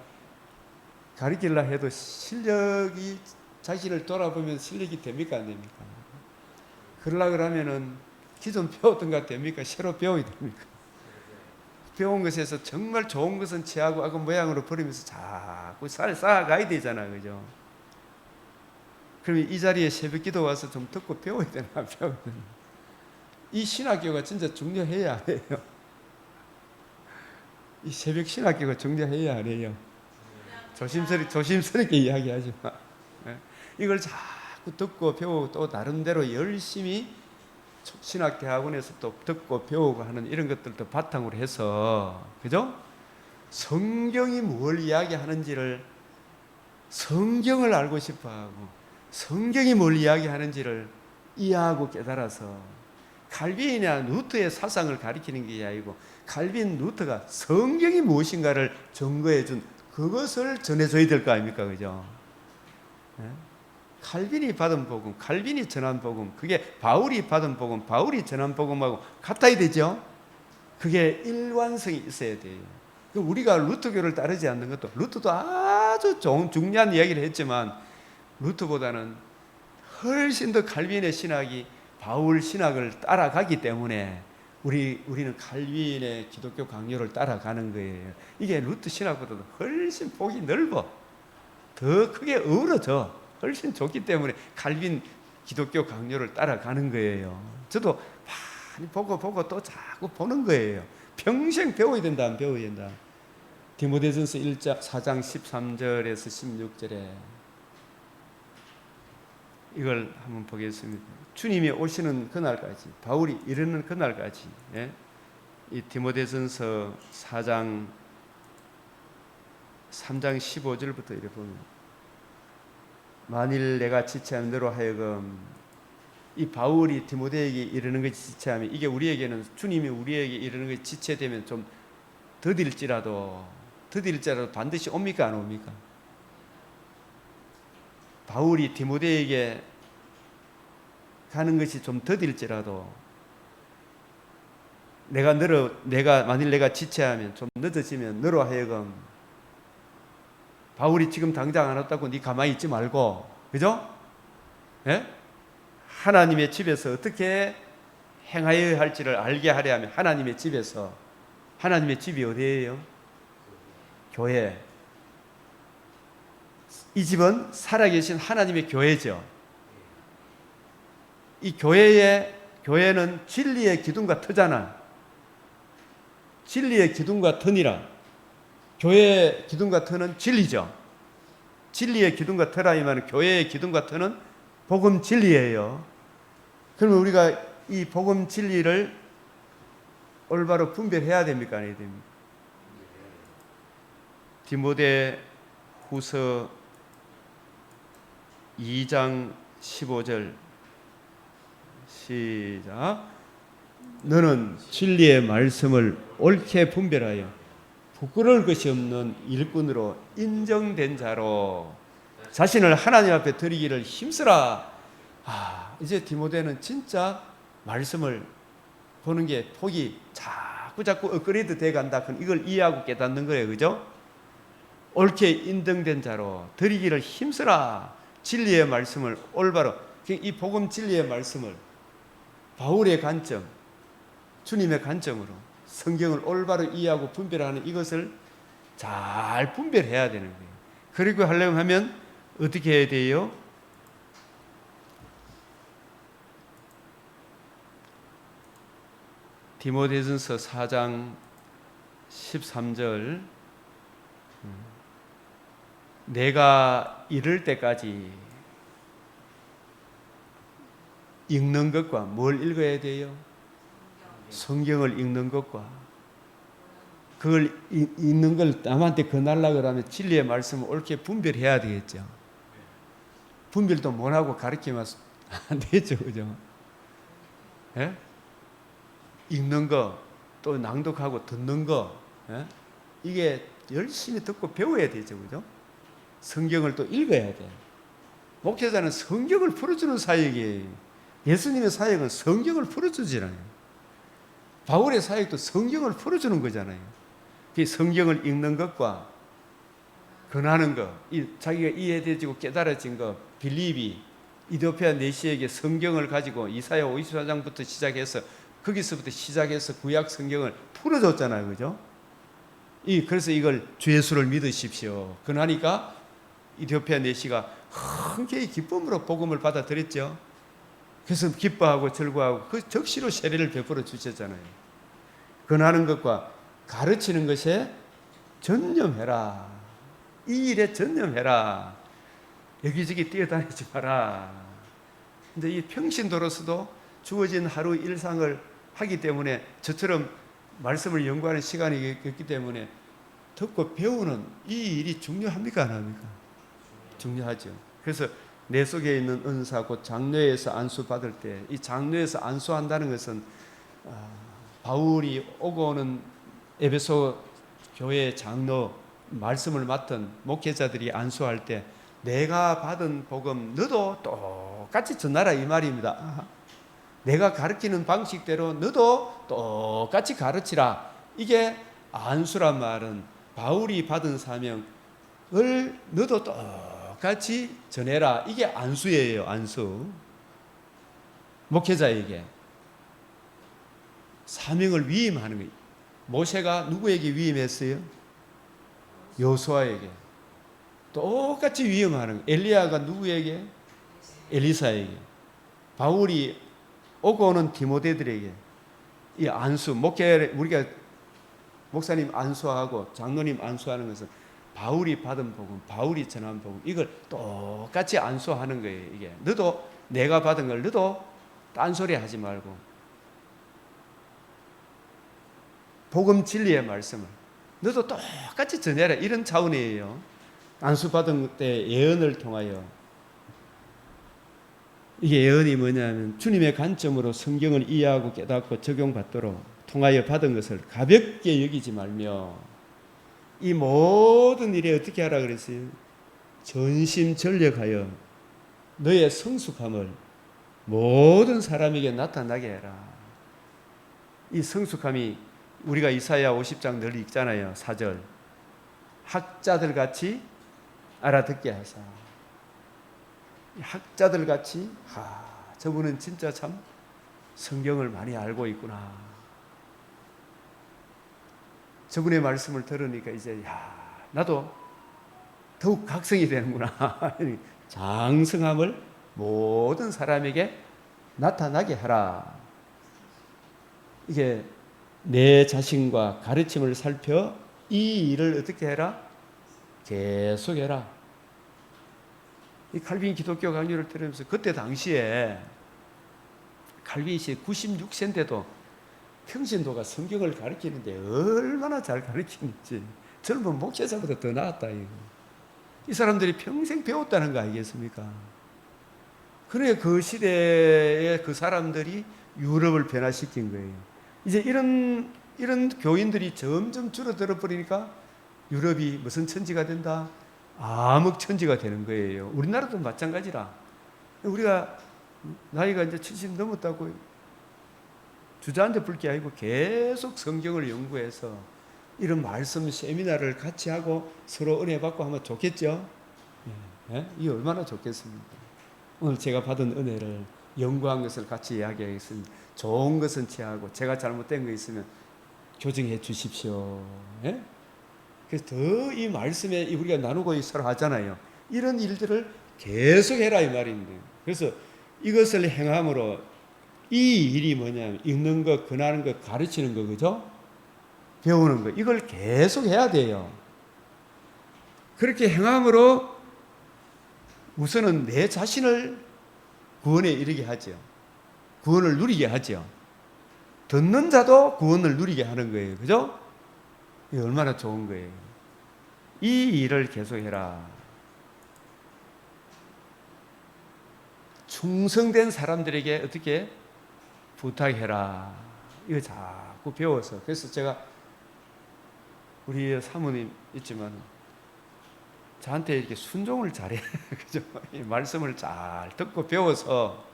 가르치려 해도 실력이 자신을 돌아보면 실력이 됩니까? 안 됩니까? 그러려고 하면은 기존 배웠던 것 됩니까? 새로 배워야 됩니까? 배운 것에서 정말 좋은 것은 취하고 악은 모양으로 버리면서 자꾸 쌓아가야 되잖아. 그죠? 그러면 이 자리에 새벽 기도 와서 좀 듣고 배워야 되나? 배우거든요. 이 신학교가 진짜 중요해야 해요. 이 새벽 신학교가 중요해야 해요. 조심스럽게 이야기하지 마. 이걸 자꾸 듣고 배우고 또 나름대로 열심히 신학교 학원에서 또 듣고 배우고 하는 이런 것들도 바탕으로 해서, 그죠? 성경이 뭘 이야기하는지를 성경을 알고 싶어하고 성경이 뭘 이야기하는지를 이해하고 깨달아서 칼빈이나 루터의 사상을 가리키는 게 아니고 칼빈, 루터가 성경이 무엇인가를 증거해 준 그것을 전해줘야 될 거 아닙니까? 그죠? 네? 칼빈이 받은 복음, 칼빈이 전한 복음, 그게 바울이 받은 복음, 바울이 전한 복음하고 같아야 되죠? 그게 일관성이 있어야 돼요. 우리가 루터교를 따르지 않는 것도, 루터도 아주 중요한 이야기를 했지만 루터보다는 훨씬 더 칼빈의 신학이 바울 신학을 따라가기 때문에 우리는 칼빈의 기독교 강요를 따라가는 거예요. 이게 루터 신학보다도 훨씬 폭이 넓어. 더 크게 어우러져. 훨씬 좋기 때문에 칼빈 기독교 강요를 따라가는 거예요. 저도 많이 보고 또 자꾸 보는 거예요. 평생 배워야 된다, 안 배워야 된다. 디모데전서 4장 13절에서 16절에 이걸 한번 보겠습니다. 주님이 오시는 그날까지, 바울이 이르는 그날까지, 이 디모데전서 4장 3장 15절부터 이렇게 보면, 만일 내가 지체하면 너로 하여금, 이 바울이 디모데에게 이르는 것이 지체하면, 이게 우리에게는, 주님이 우리에게 이르는 것이 지체되면 좀 더딜지라도 반드시 옵니까, 안 옵니까? 바울이 디모데에게 가는 것이 좀 더딜지라도 만일 내가 지체하면, 좀 늦어지면 너로 하여금, 바울이 지금 당장 안 왔다고 네 가만히 있지 말고, 그죠? 예? 하나님의 집에서 어떻게 행하여야 할지를 알게 하려 하면, 하나님의 집에서, 하나님의 집이 어디예요? 교회. 이 집은 살아계신 하나님의 교회죠. 이 교회는 진리의 기둥과 터잖아. 진리의 기둥과 터니라. 교회의 기둥과 터는 진리죠. 진리의 기둥과 터라 이 말은, 교회의 기둥과 터는 복음 진리예요. 그러면 우리가 이 복음 진리를 올바로 분별해야 됩니까, 안 해야 됩니까? 디모데 후서 2장 15절 시작. 너는 진리의 말씀을 옳게 분별하여 부끄러울 것이 없는 일꾼으로 인정된 자로 자신을 하나님 앞에 드리기를 힘쓰라. 이제 디모데는 진짜 말씀을 보는 게 폭이 자꾸 업그레이드 돼 간다. 이걸 이해하고 깨닫는 거예요. 그죠? 옳게 인정된 자로 드리기를 힘쓰라. 진리의 말씀을 올바로, 이 복음 진리의 말씀을 바울의 관점, 주님의 관점으로 성경을 올바로 이해하고 분별하는 이것을 잘 분별해야 되는 거예요. 그리고 하려면 하면 어떻게 해야 돼요? 디모데전서 4장 13절, 내가 이를 때까지 읽는 것과 뭘 읽어야 돼요? 성경을 읽는 것과, 그걸 읽는 걸 남한테 권하려고 그러면 진리의 말씀을 옳게 분별해야 되겠죠. 분별도 못하고 가르치면 안 되죠. 그죠? 예? 읽는 거, 또 낭독하고 듣는 거, 예? 이게 열심히 듣고 배워야 되죠. 그죠? 성경을 또 읽어야 돼. 목회자는 성경을 풀어주는 사역이에요. 예수님의 사역은 성경을 풀어주잖아요. 바울의 사역도 성경을 풀어주는 거잖아요. 그 성경을 읽는 것과 권하는 것, 자기가 이해되지고 깨달아진 것, 빌립이 이디오피아 내시에게 성경을 가지고 이사야 54장부터 시작해서 거기서부터 시작해서 구약 성경을 풀어줬잖아요. 그죠? 그래서 이걸 주 예수를 믿으십시오. 그러니까 이디오피아 내시가 흔쾌히 기쁨으로 복음을 받아들였죠. 그래서 기뻐하고 즐거워하고 그 적시로 세례를 베풀어 주셨잖아요. 권하는 것과 가르치는 것에 전념해라. 이 일에 전념해라. 여기저기 뛰어다니지 마라. 근데 이 평신도로서도 주어진 하루 일상을 하기 때문에 저처럼 말씀을 연구하는 시간이 있기 때문에 듣고 배우는 이 일이 중요합니까, 안 합니까? 중요하죠. 그래서 내 속에 있는 은사, 곧 장로에서 안수 받을 때, 이 장로에서 안수한다는 것은 바울이 오고 오는 에베소 교회 장로, 말씀을 맡은 목회자들이 안수할 때 내가 받은 복음 너도 똑같이 전하라 이 말입니다. 내가 가르치는 방식대로 너도 똑같이 가르치라. 이게 안수란 말은 바울이 받은 사명을 너도 똑같이 전해라. 이게 안수예요. 안수. 목회자에게 사명을 위임하는 거예요. 모세가 누구에게 위임했어요? 여호수아에게. 똑같이 위임하는 거예요. 엘리야가 누구에게? 엘리사에게. 바울이 오고 오는 디모데들에게 이 안수, 우리가 목사님 안수하고 장로님 안수하는 것은 바울이 받은 복음, 바울이 전한 복음, 이걸 똑같이 안수하는 거예요. 이게 너도 내가 받은 걸 너도 딴소리 하지 말고 복음 진리의 말씀을 너도 똑같이 전해라. 이런 차원이에요. 안수 받은 때 예언을 통하여, 이게 예언이 뭐냐면 주님의 관점으로 성경을 이해하고 깨닫고 적용받도록 통하여 받은 것을 가볍게 여기지 말며 이 모든 일에 어떻게 하라 그랬어요? 전심전력하여 너의 성숙함을 모든 사람에게 나타나게 해라. 이 성숙함이 우리가 이사야 50장 늘 읽잖아요. 4절. 학자들 같이 알아듣게 하사. 학자들 같이 저분은 진짜 참 성경을 많이 알고 있구나. 저분의 말씀을 들으니까 이제 나도 더욱 각성이 되는구나. 장성함을 모든 사람에게 나타나게 하라. 이게 내 자신과 가르침을 살펴 이 일을 어떻게 해라? 계속해라. 이 칼빈 기독교 강요를 들으면서 그때 당시에 칼빈이 96세인데도 평신도가 성경을 가르치는데 얼마나 잘 가르치는지 젊은 목회자보다 더 나았다. 이 사람들이 평생 배웠다는 거 아니겠습니까? 그래 그 시대에 그 사람들이 유럽을 변화시킨 거예요. 이제 이런 교인들이 점점 줄어들어 버리니까 유럽이 무슨 천지가 된다? 암흑 천지가 되는 거예요. 우리나라도 마찬가지라. 우리가 나이가 이제 70 넘었다고 주저앉아 볼 게 아니고 계속 성경을 연구해서 이런 말씀 세미나를 같이 하고 서로 은혜 받고 하면 좋겠죠? 예? 이게 얼마나 좋겠습니까? 오늘 제가 받은 은혜를 연구한 것을 같이 이야기하겠습니다. 좋은 것은 취하고 제가 잘못된 거 있으면 교정해 주십시오. 예? 그래서 더 이 말씀에 우리가 나누고 서로 하잖아요. 이런 일들을 계속해라 이 말입니다. 그래서 이것을 행함으로 이 일이 뭐냐면 읽는 것, 권하는 것, 가르치는 거, 그죠? 배우는 거, 이걸 계속 해야 돼요. 그렇게 행함으로 우선은 내 자신을 구원에 이르게 하죠. 구원을 누리게 하죠. 듣는 자도 구원을 누리게 하는 거예요. 그죠? 이게 얼마나 좋은 거예요. 이 일을 계속해라. 충성된 사람들에게 어떻게 부탁해라. 이거 자꾸 배워서. 그래서 제가 우리 사모님 있지만 저한테 이렇게 순종을 잘해. 그죠? 이 말씀을 잘 듣고 배워서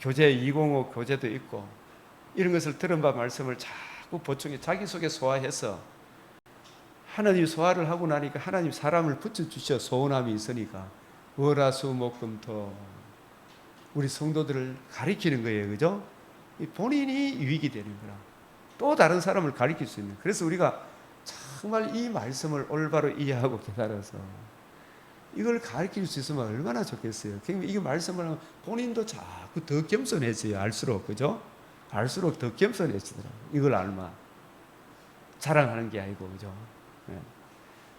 교재 205 교재도 있고 이런 것을 들은 바 말씀을 자꾸 보충해 자기 속에 소화해서 하나님 소화를 하고 나니까 하나님 사람을 붙여주셔. 소원함이 있으니까 월화수목금토 우리 성도들을 가리키는 거예요. 그죠? 본인이 유익이 되는 거라. 또 다른 사람을 가리킬 수 있는. 그래서 우리가 정말 이 말씀을 올바로 이해하고 깨달아서 이걸 가르칠 수 있으면 얼마나 좋겠어요. 이게 말씀을 하면 본인도 자꾸 더 겸손해져요. 알수록. 그죠? 알수록 더 겸손해지더라고요. 이걸 알면. 자랑하는 게 아니고. 그죠? 네.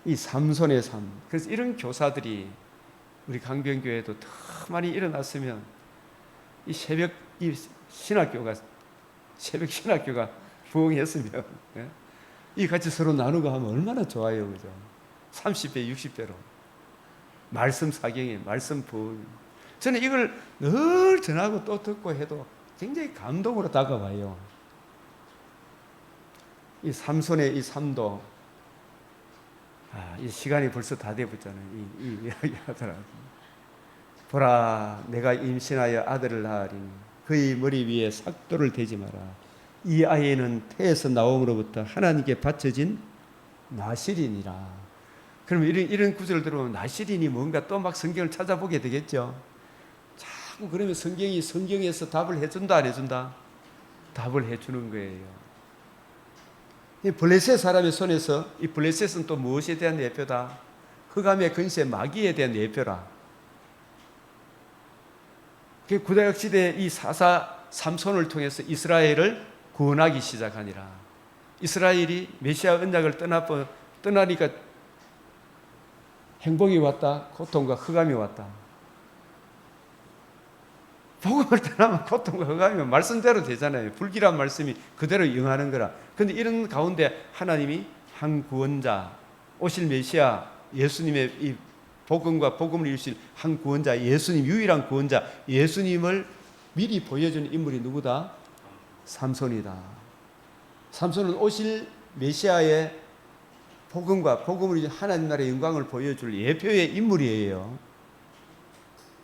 이 삼손의 삶. 그래서 이런 교사들이 우리 강변교회도 더 많이 일어났으면 이 새벽 신학교가 부흥했으면. 네. 이 같이 서로 나누고 하면 얼마나 좋아요, 그죠? 30배, 60배로. 말씀 사경에, 말씀 부흥. 저는 이걸 늘 전하고 또 듣고 해도 굉장히 감동으로 다가와요. 이 삼손의 이 삶도, 이 시간이 벌써 다 돼버렸잖아요. 이 이야기 하더라고요. 보라, 내가 임신하여 아들을 낳으리니 그의 머리 위에 삭도를 대지 마라. 이 아이는 태에서 나옴으로부터 하나님께 바쳐진 나실이니라. 그러면 이런 구절을 들어보면 나실이니 뭔가 또 막 성경을 찾아보게 되겠죠. 자꾸 그러면 성경에서 답을 해준다 안 해준다? 답을 해주는 거예요. 이 블레셋 사람의 손에서, 이 블레셋은 또 무엇에 대한 예표다? 흑암의 근세 마귀에 대한 예표라. 구약 시대에 이 사사 삼손을 통해서 이스라엘을 구원하기 시작하니라. 이스라엘이 메시아 언약을 떠나니까 행복이 왔다, 고통과 흑암이 왔다. 복음을 떠나면 고통과 흑암이면 말씀대로 되잖아요. 불길한 말씀이 그대로 응하는 거라. 그런데 이런 가운데 하나님이 한 구원자, 오실 메시아 예수님의 이 복음과 복음을 이루신 한 구원자, 예수님, 유일한 구원자 예수님을 미리 보여주는 인물이 누구다? 삼손이다. 삼손은 오실 메시아의 복음과 복음을 이루신 하나님 나라의 영광을 보여줄 예표의 인물이에요.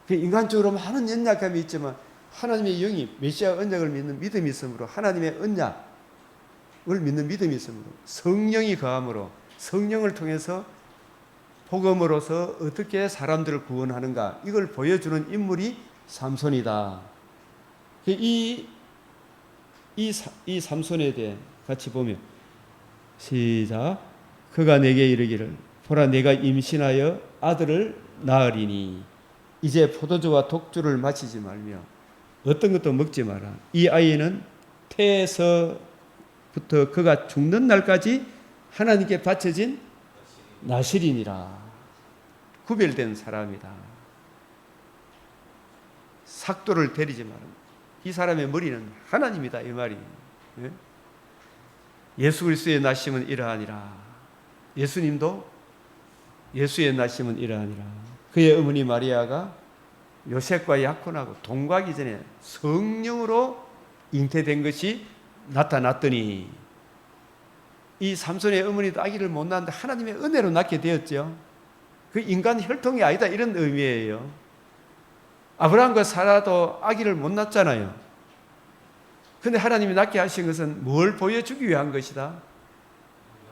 인간적으로 많은 연약함이 있지만 하나님의 영이 메시아 언약을 믿는 믿음이 있으므로, 하나님의 언약을 믿는 믿음이 있으므로, 성령이 거함으로, 성령을 통해서 복음으로서 어떻게 사람들을 구원하는가, 이걸 보여주는 인물이 삼손이다. 이 삼손에 대해 같이 보면, 시작. 그가 내게 이르기를 보라, 내가 임신하여 아들을 낳으리니 이제 포도주와 독주를 마시지 말며 어떤 것도 먹지 마라. 이 아이는 태에서부터 그가 죽는 날까지 하나님께 바쳐진 나실이니라. 구별된 사람이다. 삭도를 데리지 마라. 이 사람의 머리는 하나님이다, 이 말이. 예수 그리스도의 나심은 이러하니라. 예수님도 예수의 나심은 이러하니라. 그의 어머니 마리아가 요셉과 약혼하고 동거하기 전에 성령으로 잉태된 것이 나타났더니, 이 삼손의 어머니도 아기를 못 낳았는데 하나님의 은혜로 낳게 되었죠. 그 인간 혈통이 아니다, 이런 의미예요. 아브라함과 사라도 아기를 못 낳았잖아요. 그런데 하나님이 낳게 하신 것은 뭘 보여주기 위한 것이다?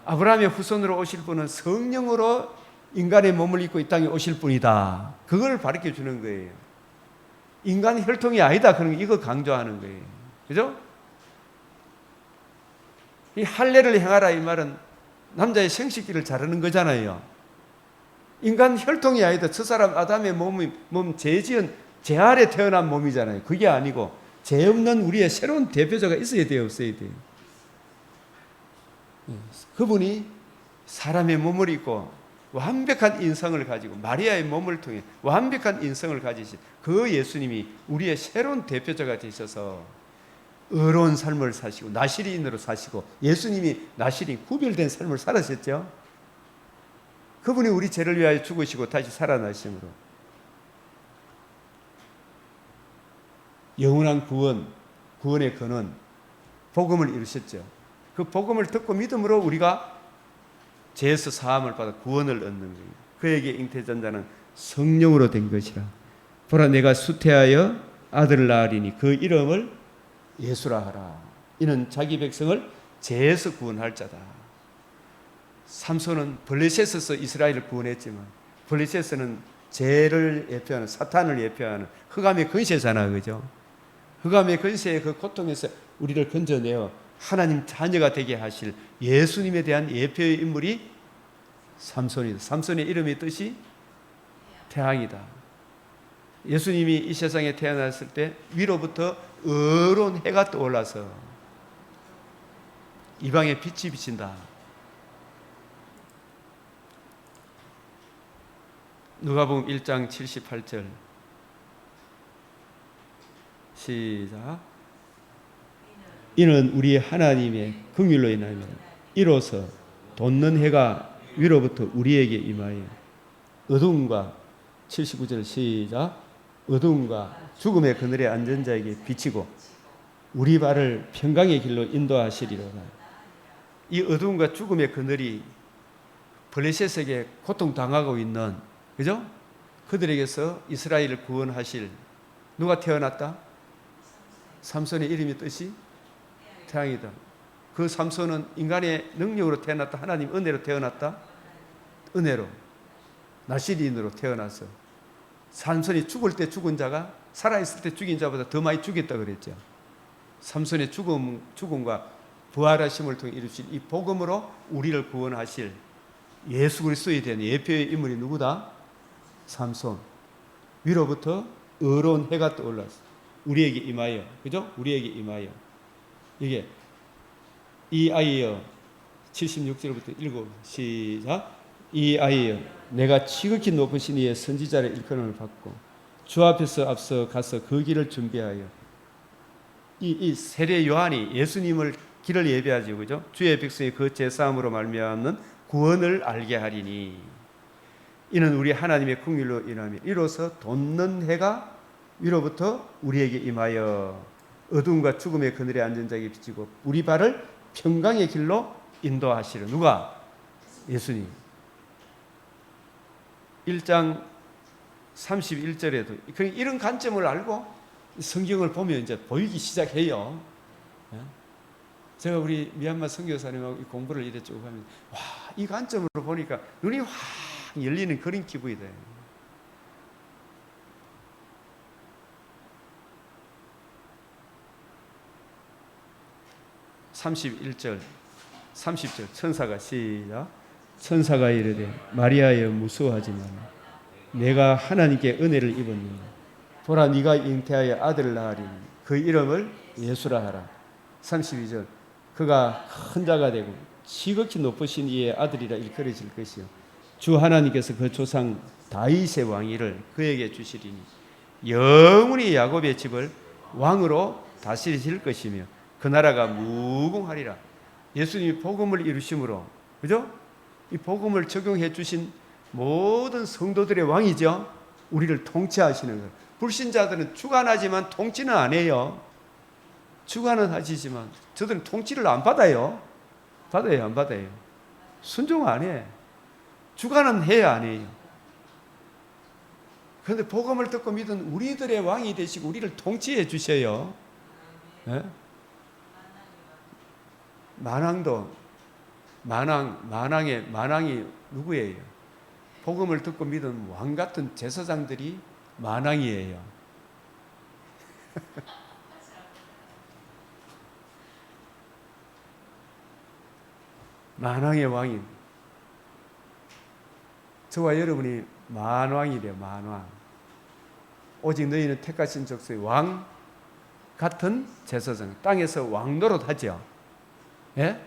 아브라함의 후손으로 오실 분은 성령으로 인간의 몸을 입고 이 땅에 오실 분이다. 그걸 가르쳐 주는 거예요. 인간 혈통이 아니다, 그런 이거 강조하는 거예요. 그죠? 이 할례를 행하라, 이 말은 남자의 생식기를 자르는 거잖아요. 인간 혈통이 아니다. 저 사람 아담의 몸 죄지은 죄 아래 태어난 몸이잖아요. 그게 아니고 죄 없는 우리의 새로운 대표자가 있어야 돼요, 없어야 돼요? 그분이 사람의 몸을 입고 완벽한 인성을 가지고 마리아의 몸을 통해 완벽한 인성을 가지신 그 예수님이 우리의 새로운 대표자가 되셔서 의로운 삶을 사시고 나실인으로 사시고, 예수님이 나실인 구별된 삶을 살으셨죠. 그분이 우리 죄를 위하여 죽으시고 다시 살아나심으로 영원한 구원의 근원, 복음을 이루셨죠. 그 복음을 듣고 믿음으로 우리가 죄에서 사함을 받아 구원을 얻는 거예요. 그에게 잉태된 자는 성령으로 된 것이라. 보라, 내가 수태하여 아들을 낳으리니 그 이름을 예수라 하라. 이는 자기 백성을 죄에서 구원할 자다. 삼손은 블레셋에서 이스라엘을 구원했지만, 블레셋은 죄를 예표하는, 사탄을 예표하는 흑암의 근세잖아, 그죠? 흑암의 근세의 그 고통에서 우리를 건져내어 하나님 자녀가 되게 하실 예수님에 대한 예표의 인물이 삼손이다. 삼손의 이름의 뜻이 태양이다. 예수님이 이 세상에 태어났을 때 위로부터 의로운 해가 떠올라서 이방에 빛이 비친다. 누가복음 1장 78절 시작. 이는 우리 하나님의 긍휼로 인하여 이로써 돋는 해가 위로부터 우리에게 임하여 어두움과 79절 시작. 어두움과 죽음의 그늘에 앉은 자에게 비치고 우리 발을 평강의 길로 인도하시리로다. 이 어두움과 죽음의 그늘이 블레셋에게 고통당하고 있는, 그죠? 그들에게서 이스라엘을 구원하실 누가 태어났다? 삼손의 이름이 뜻이 태양이다. 그 삼손은 인간의 능력으로 태어났다? 하나님 은혜로 태어났다? 은혜로, 나시린으로 태어났어. 삼손이 죽을 때 죽은 자가 살아있을 때 죽인 자보다 더 많이 죽였다 그랬죠. 삼손의 죽음과 부활하심을 통해 이루신 이 복음으로 우리를 구원하실 예수 그리스도에 대한 예표의 인물이 누구다? 삼손. 위로부터 의로운 해가 떠올랐어. 우리에게 임하여, 그죠? 우리에게 임하여. 이게 이 아이여 76절부터 읽어 시작. 이 아이여 내가 지극히 높으신 이의 선지자의 일컬음을 받고 주 앞에서 앞서 가서 그 길을 준비하여 이 세례 요한이 예수님을 길을 예비하지, 그죠? 주의 백성의 그 제사함으로 말미암는 구원을 알게 하리니 이는 우리 하나님의 긍휼로 인하며 이로써 돋는 해가 위로부터 우리에게 임하여 어둠과 죽음의 그늘에 앉은 자에게 비치고 우리 발을 평강의 길로 인도하시려. 누가? 예수님. 1장 31절에도 이런 관점을 알고 성경을 보면 이제 보이기 시작해요. 제가 우리 미얀마 선교사님하고 공부를 이래 쭉 하면 와, 이 관점으로 보니까 눈이 확 열리는 그런 기분이 돼요. (31절) (30절) 천사가 시작. 천사가 이르되 마리아여 무서워하지 마라. 내가 하나님께 은혜를 입었느니라. 보라 네가 잉태하여 아들을 낳으리니 그 이름을 예수라 하라. 32절 그가 큰 자가 되고 지극히 높으신 이의 아들이라 일컬어질 것이요 주 하나님께서 그 조상 다윗의 왕위를 그에게 주시리니 영원히 야곱의 집을 왕으로 다스리실 것이며 그 나라가 무궁하리라. 예수님이 복음을 이루심으로, 그죠? 이 복음을 적용해 주신 모든 성도들의 왕이죠. 우리를 통치하시는 것. 불신자들은 주관하지만 통치는 안 해요. 주관은 하시지만 저들은 통치를 안 받아요. 받아요, 안 받아요? 순종 안 해. 주관은 해야 안 해요. 그런데 복음을 듣고 믿은 우리들의 왕이 되시고 우리를 통치해 주셔요. 네? 만왕이 누구예요? 복음을 듣고 믿은 왕 같은 제사장들이 만왕이에요. 만왕의 왕인. 저와 여러분이 만왕이래요. 만왕. 오직 너희는 택하신 족속의 왕 같은 제사장. 땅에서 왕 노릇하죠. 예?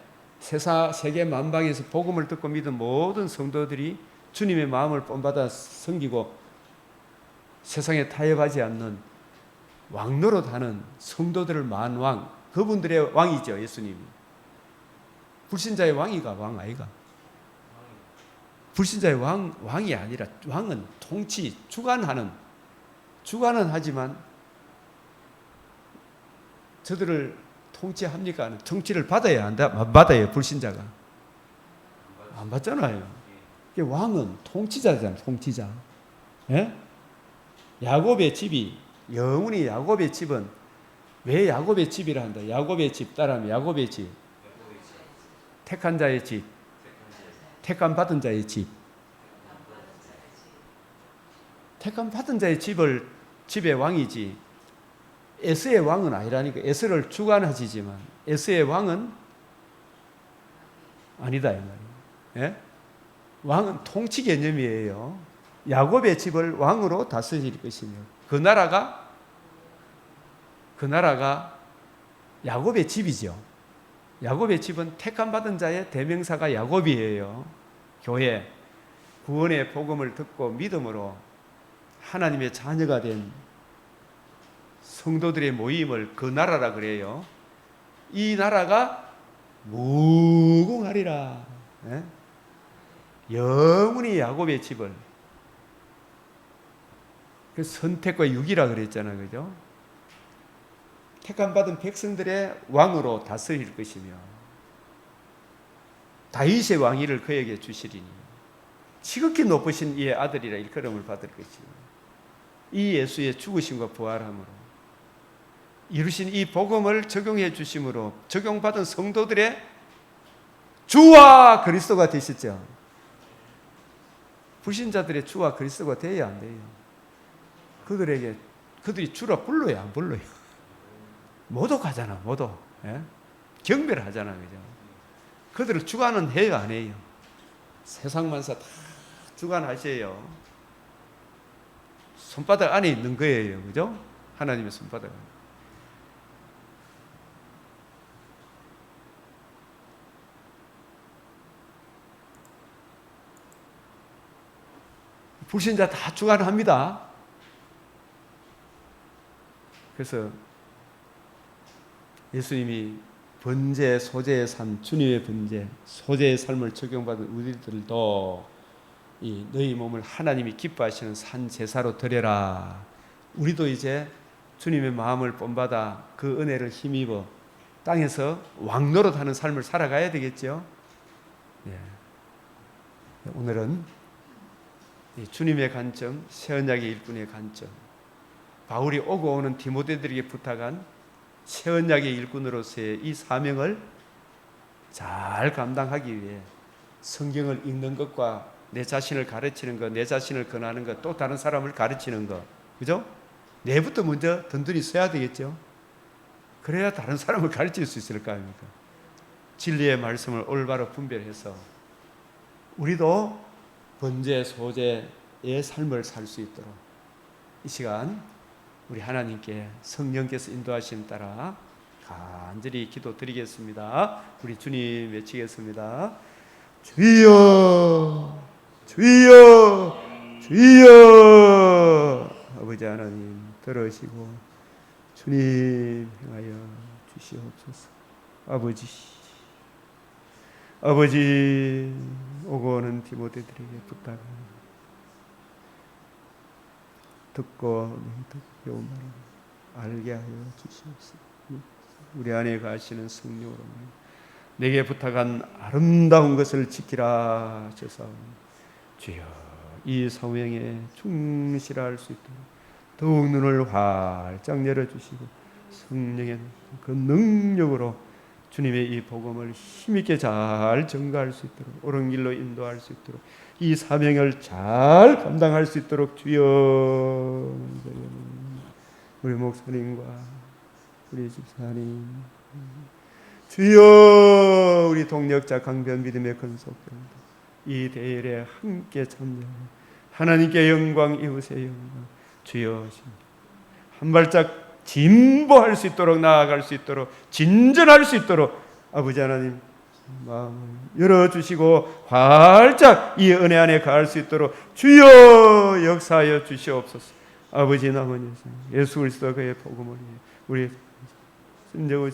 세계 만방에서 복음을 듣고 믿은 모든 성도들이 주님의 마음을 본받아 섬기고 세상에 타협하지 않는 왕노릇하는 성도들을 만왕, 그분들의 왕이죠. 예수님이. 불신자의 왕이가 왕 아이가? 불신자의 왕이 아니라 왕은 통치, 주관은 하지만 저들을 통치합니까? 통치를 받아야 한다? 안 받아요. 불신자가 안 받잖아요. 왕은 통치자잖아요. 통치자. 예? 야곱의 집이 영원히 야곱의 집은 왜 야곱의 집이라 한다? 야곱의 집 따라하면 야곱의 집, 택한 자의 집, 택함 받은 자의 집. 택함 받은 자의 집의 왕이지 에스의 왕은 아니라니까. 에스를 주관하시지만 에스의 왕은 아니다 이 말이에요. 예? 왕은 통치 개념이에요. 야곱의 집을 왕으로 다스릴 것이며 그 나라가 야곱의 집이죠. 야곱의 집은 택함 받은 자의 대명사가 야곱이에요. 교회, 구원의 복음을 듣고 믿음으로 하나님의 자녀가 된 성도들의 모임을 그 나라라 그래요. 이 나라가 무궁하리라. 예? 영원히 야곱의 집을, 그 선택과 유기라 그랬잖아요, 그죠? 택함 받은 백성들의 왕으로 다스릴 것이며 다윗의 왕위를 그에게 주시리니 지극히 높으신 이의 아들이라 일컬음을 받을 것이요 이 예수의 죽으심과 부활함으로 이루신 이 복음을 적용해 주심으로 적용받은 성도들의 주와 그리스도가 되셨죠. 불신자들의 주와 그리스도가 돼야 안 돼요. 그들이 주라 불러야 안 불러요. 모독하잖아, 모독. 예? 경배를 하잖아, 그죠? 그들을 주관은 해요, 안 해요? 세상 만사 다 주관하셔요. 손바닥 안에 있는 거예요, 그죠? 하나님의 손바닥 안에. 불신자 다 주관합니다. 그래서 예수님이 번제, 소제의 삶, 주님의 번제, 소제의 삶을 적용받은 우리들도 이 너희 몸을 하나님이 기뻐하시는 산 제사로 드려라. 우리도 이제 주님의 마음을 본받아 그 은혜를 힘입어 땅에서 왕노릇하는 삶을 살아가야 되겠죠. 예. 오늘은 주님의 관점, 새언약의 일꾼의 관점, 바울이 오고 오는 디모데들에게 부탁한 새언약의 일꾼으로서의 이 사명을 잘 감당하기 위해 성경을 읽는 것과 내 자신을 가르치는 것, 내 자신을 권하는 것, 또 다른 사람을 가르치는 것, 그죠? 내부터 먼저 든든히 서야 되겠죠. 그래야 다른 사람을 가르칠 수 있을 거 아닙니까? 진리의 말씀을 올바로 분별해서 우리도 번제, 소제의 삶을 살 수 있도록 이 시간 우리 하나님께 성령께서 인도하심 따라 간절히 기도드리겠습니다. 우리 주님 외치겠습니다. 주여, 주여, 주여. 아버지 하나님 들으시고 주님 행하여 주시옵소서. 아버지 오고 오는 디모데들에게 부탁합니다. 듣고 배운 말을 알게 하여 주시옵소서. 우리 안에 가시는 성령으로 내게 부탁한 아름다운 것을 지키라 하셔서 주여 이 사명에 충실할 수 있도록 더욱 눈을 활짝 열어주시고 성령의 그 능력으로 주님의 이 복음을 힘있게 잘 전가할 수 있도록 옳은 길로 인도할 수 있도록 이 사명을 잘 감당할 수 있도록 주여 우리 목사님과 우리 집사님 주여 우리 동력자 강변 믿음의 건속병도 이 대일에 함께 참여하여 하나님께 영광 이웃의 영광 주여 한 발짝 진보할 수 있도록 나아갈 수 있도록 진전할 수 있도록 아버지 하나님 마음을 열어주시고 활짝 이 은혜 안에 가할 수 있도록 주여 역사하여 주시옵소서. 아버지 남은 예수 그리스도 그의 복음을 위해 우리 심정을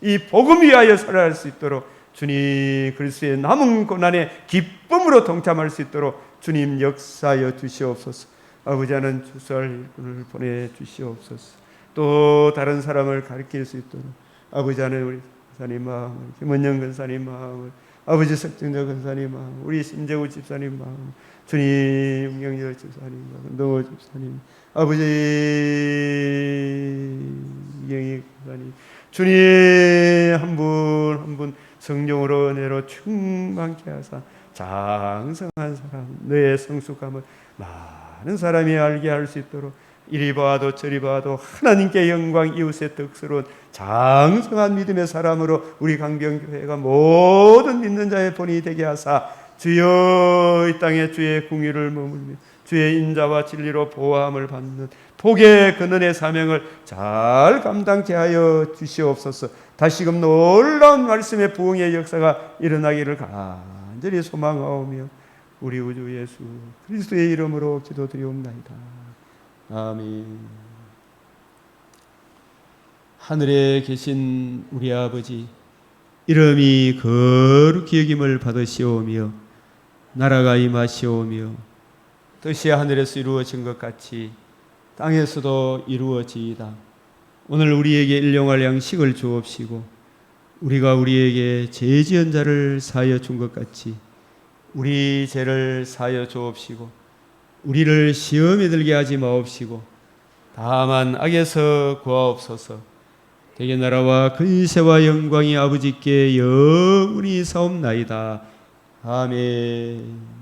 이 복음 위하여 살아갈 수 있도록 주님 그리스도의 남은 고난에 기쁨으로 동참할 수 있도록 주님 역사하여 주시옵소서. 아버지 하나님 주설 일꾼을 보내주시옵소서. 또 다른 사람을 가르칠 수 있도록 아버지 하나님 우리 권사님 마음을 김원영 권사님 마음을 아버지 석정자 권사님 마음 우리 심재우 집사님 마음 주님 김경열 집사님 김동호 집사님 아버지 이경희 권사님 주님 한 분 한 분 성령으로 은혜로 충만케 하사 장성한 사람 너의 성숙함을 많은 사람이 알게 할 수 있도록 이리 봐도 저리 봐도 하나님께 영광 이웃의 덕스러운 장성한 믿음의 사람으로 우리 강병교회가 모든 믿는 자의 본이 되게 하사 주여 이 땅에 주의 궁유를 머물며 주의 인자와 진리로 보호함을 받는 복의 근원의 사명을 잘 감당케 하여 주시옵소서. 다시금 놀라운 말씀의 부흥의 역사가 일어나기를 간절히 소망하오며 우리 우주 예수 그리스도의 이름으로 기도드리옵나이다. 아멘. 하늘에 계신 우리 아버지, 이름이 거룩히 여김을 받으시오며 나라가 임하시오며 뜻이 하늘에서 이루어진 것 같이 땅에서도 이루어지이다. 오늘 우리에게 일용할 양식을 주옵시고 우리가 우리에게 죄 지은 자를 사하여 준 것 같이 우리 죄를 사하여 주옵시고 우리를 시험에 들게 하지 마옵시고 다만 악에서 구하옵소서. 대개 나라와 근세와 영광이 아버지께 영원히 사옵나이다. 아멘.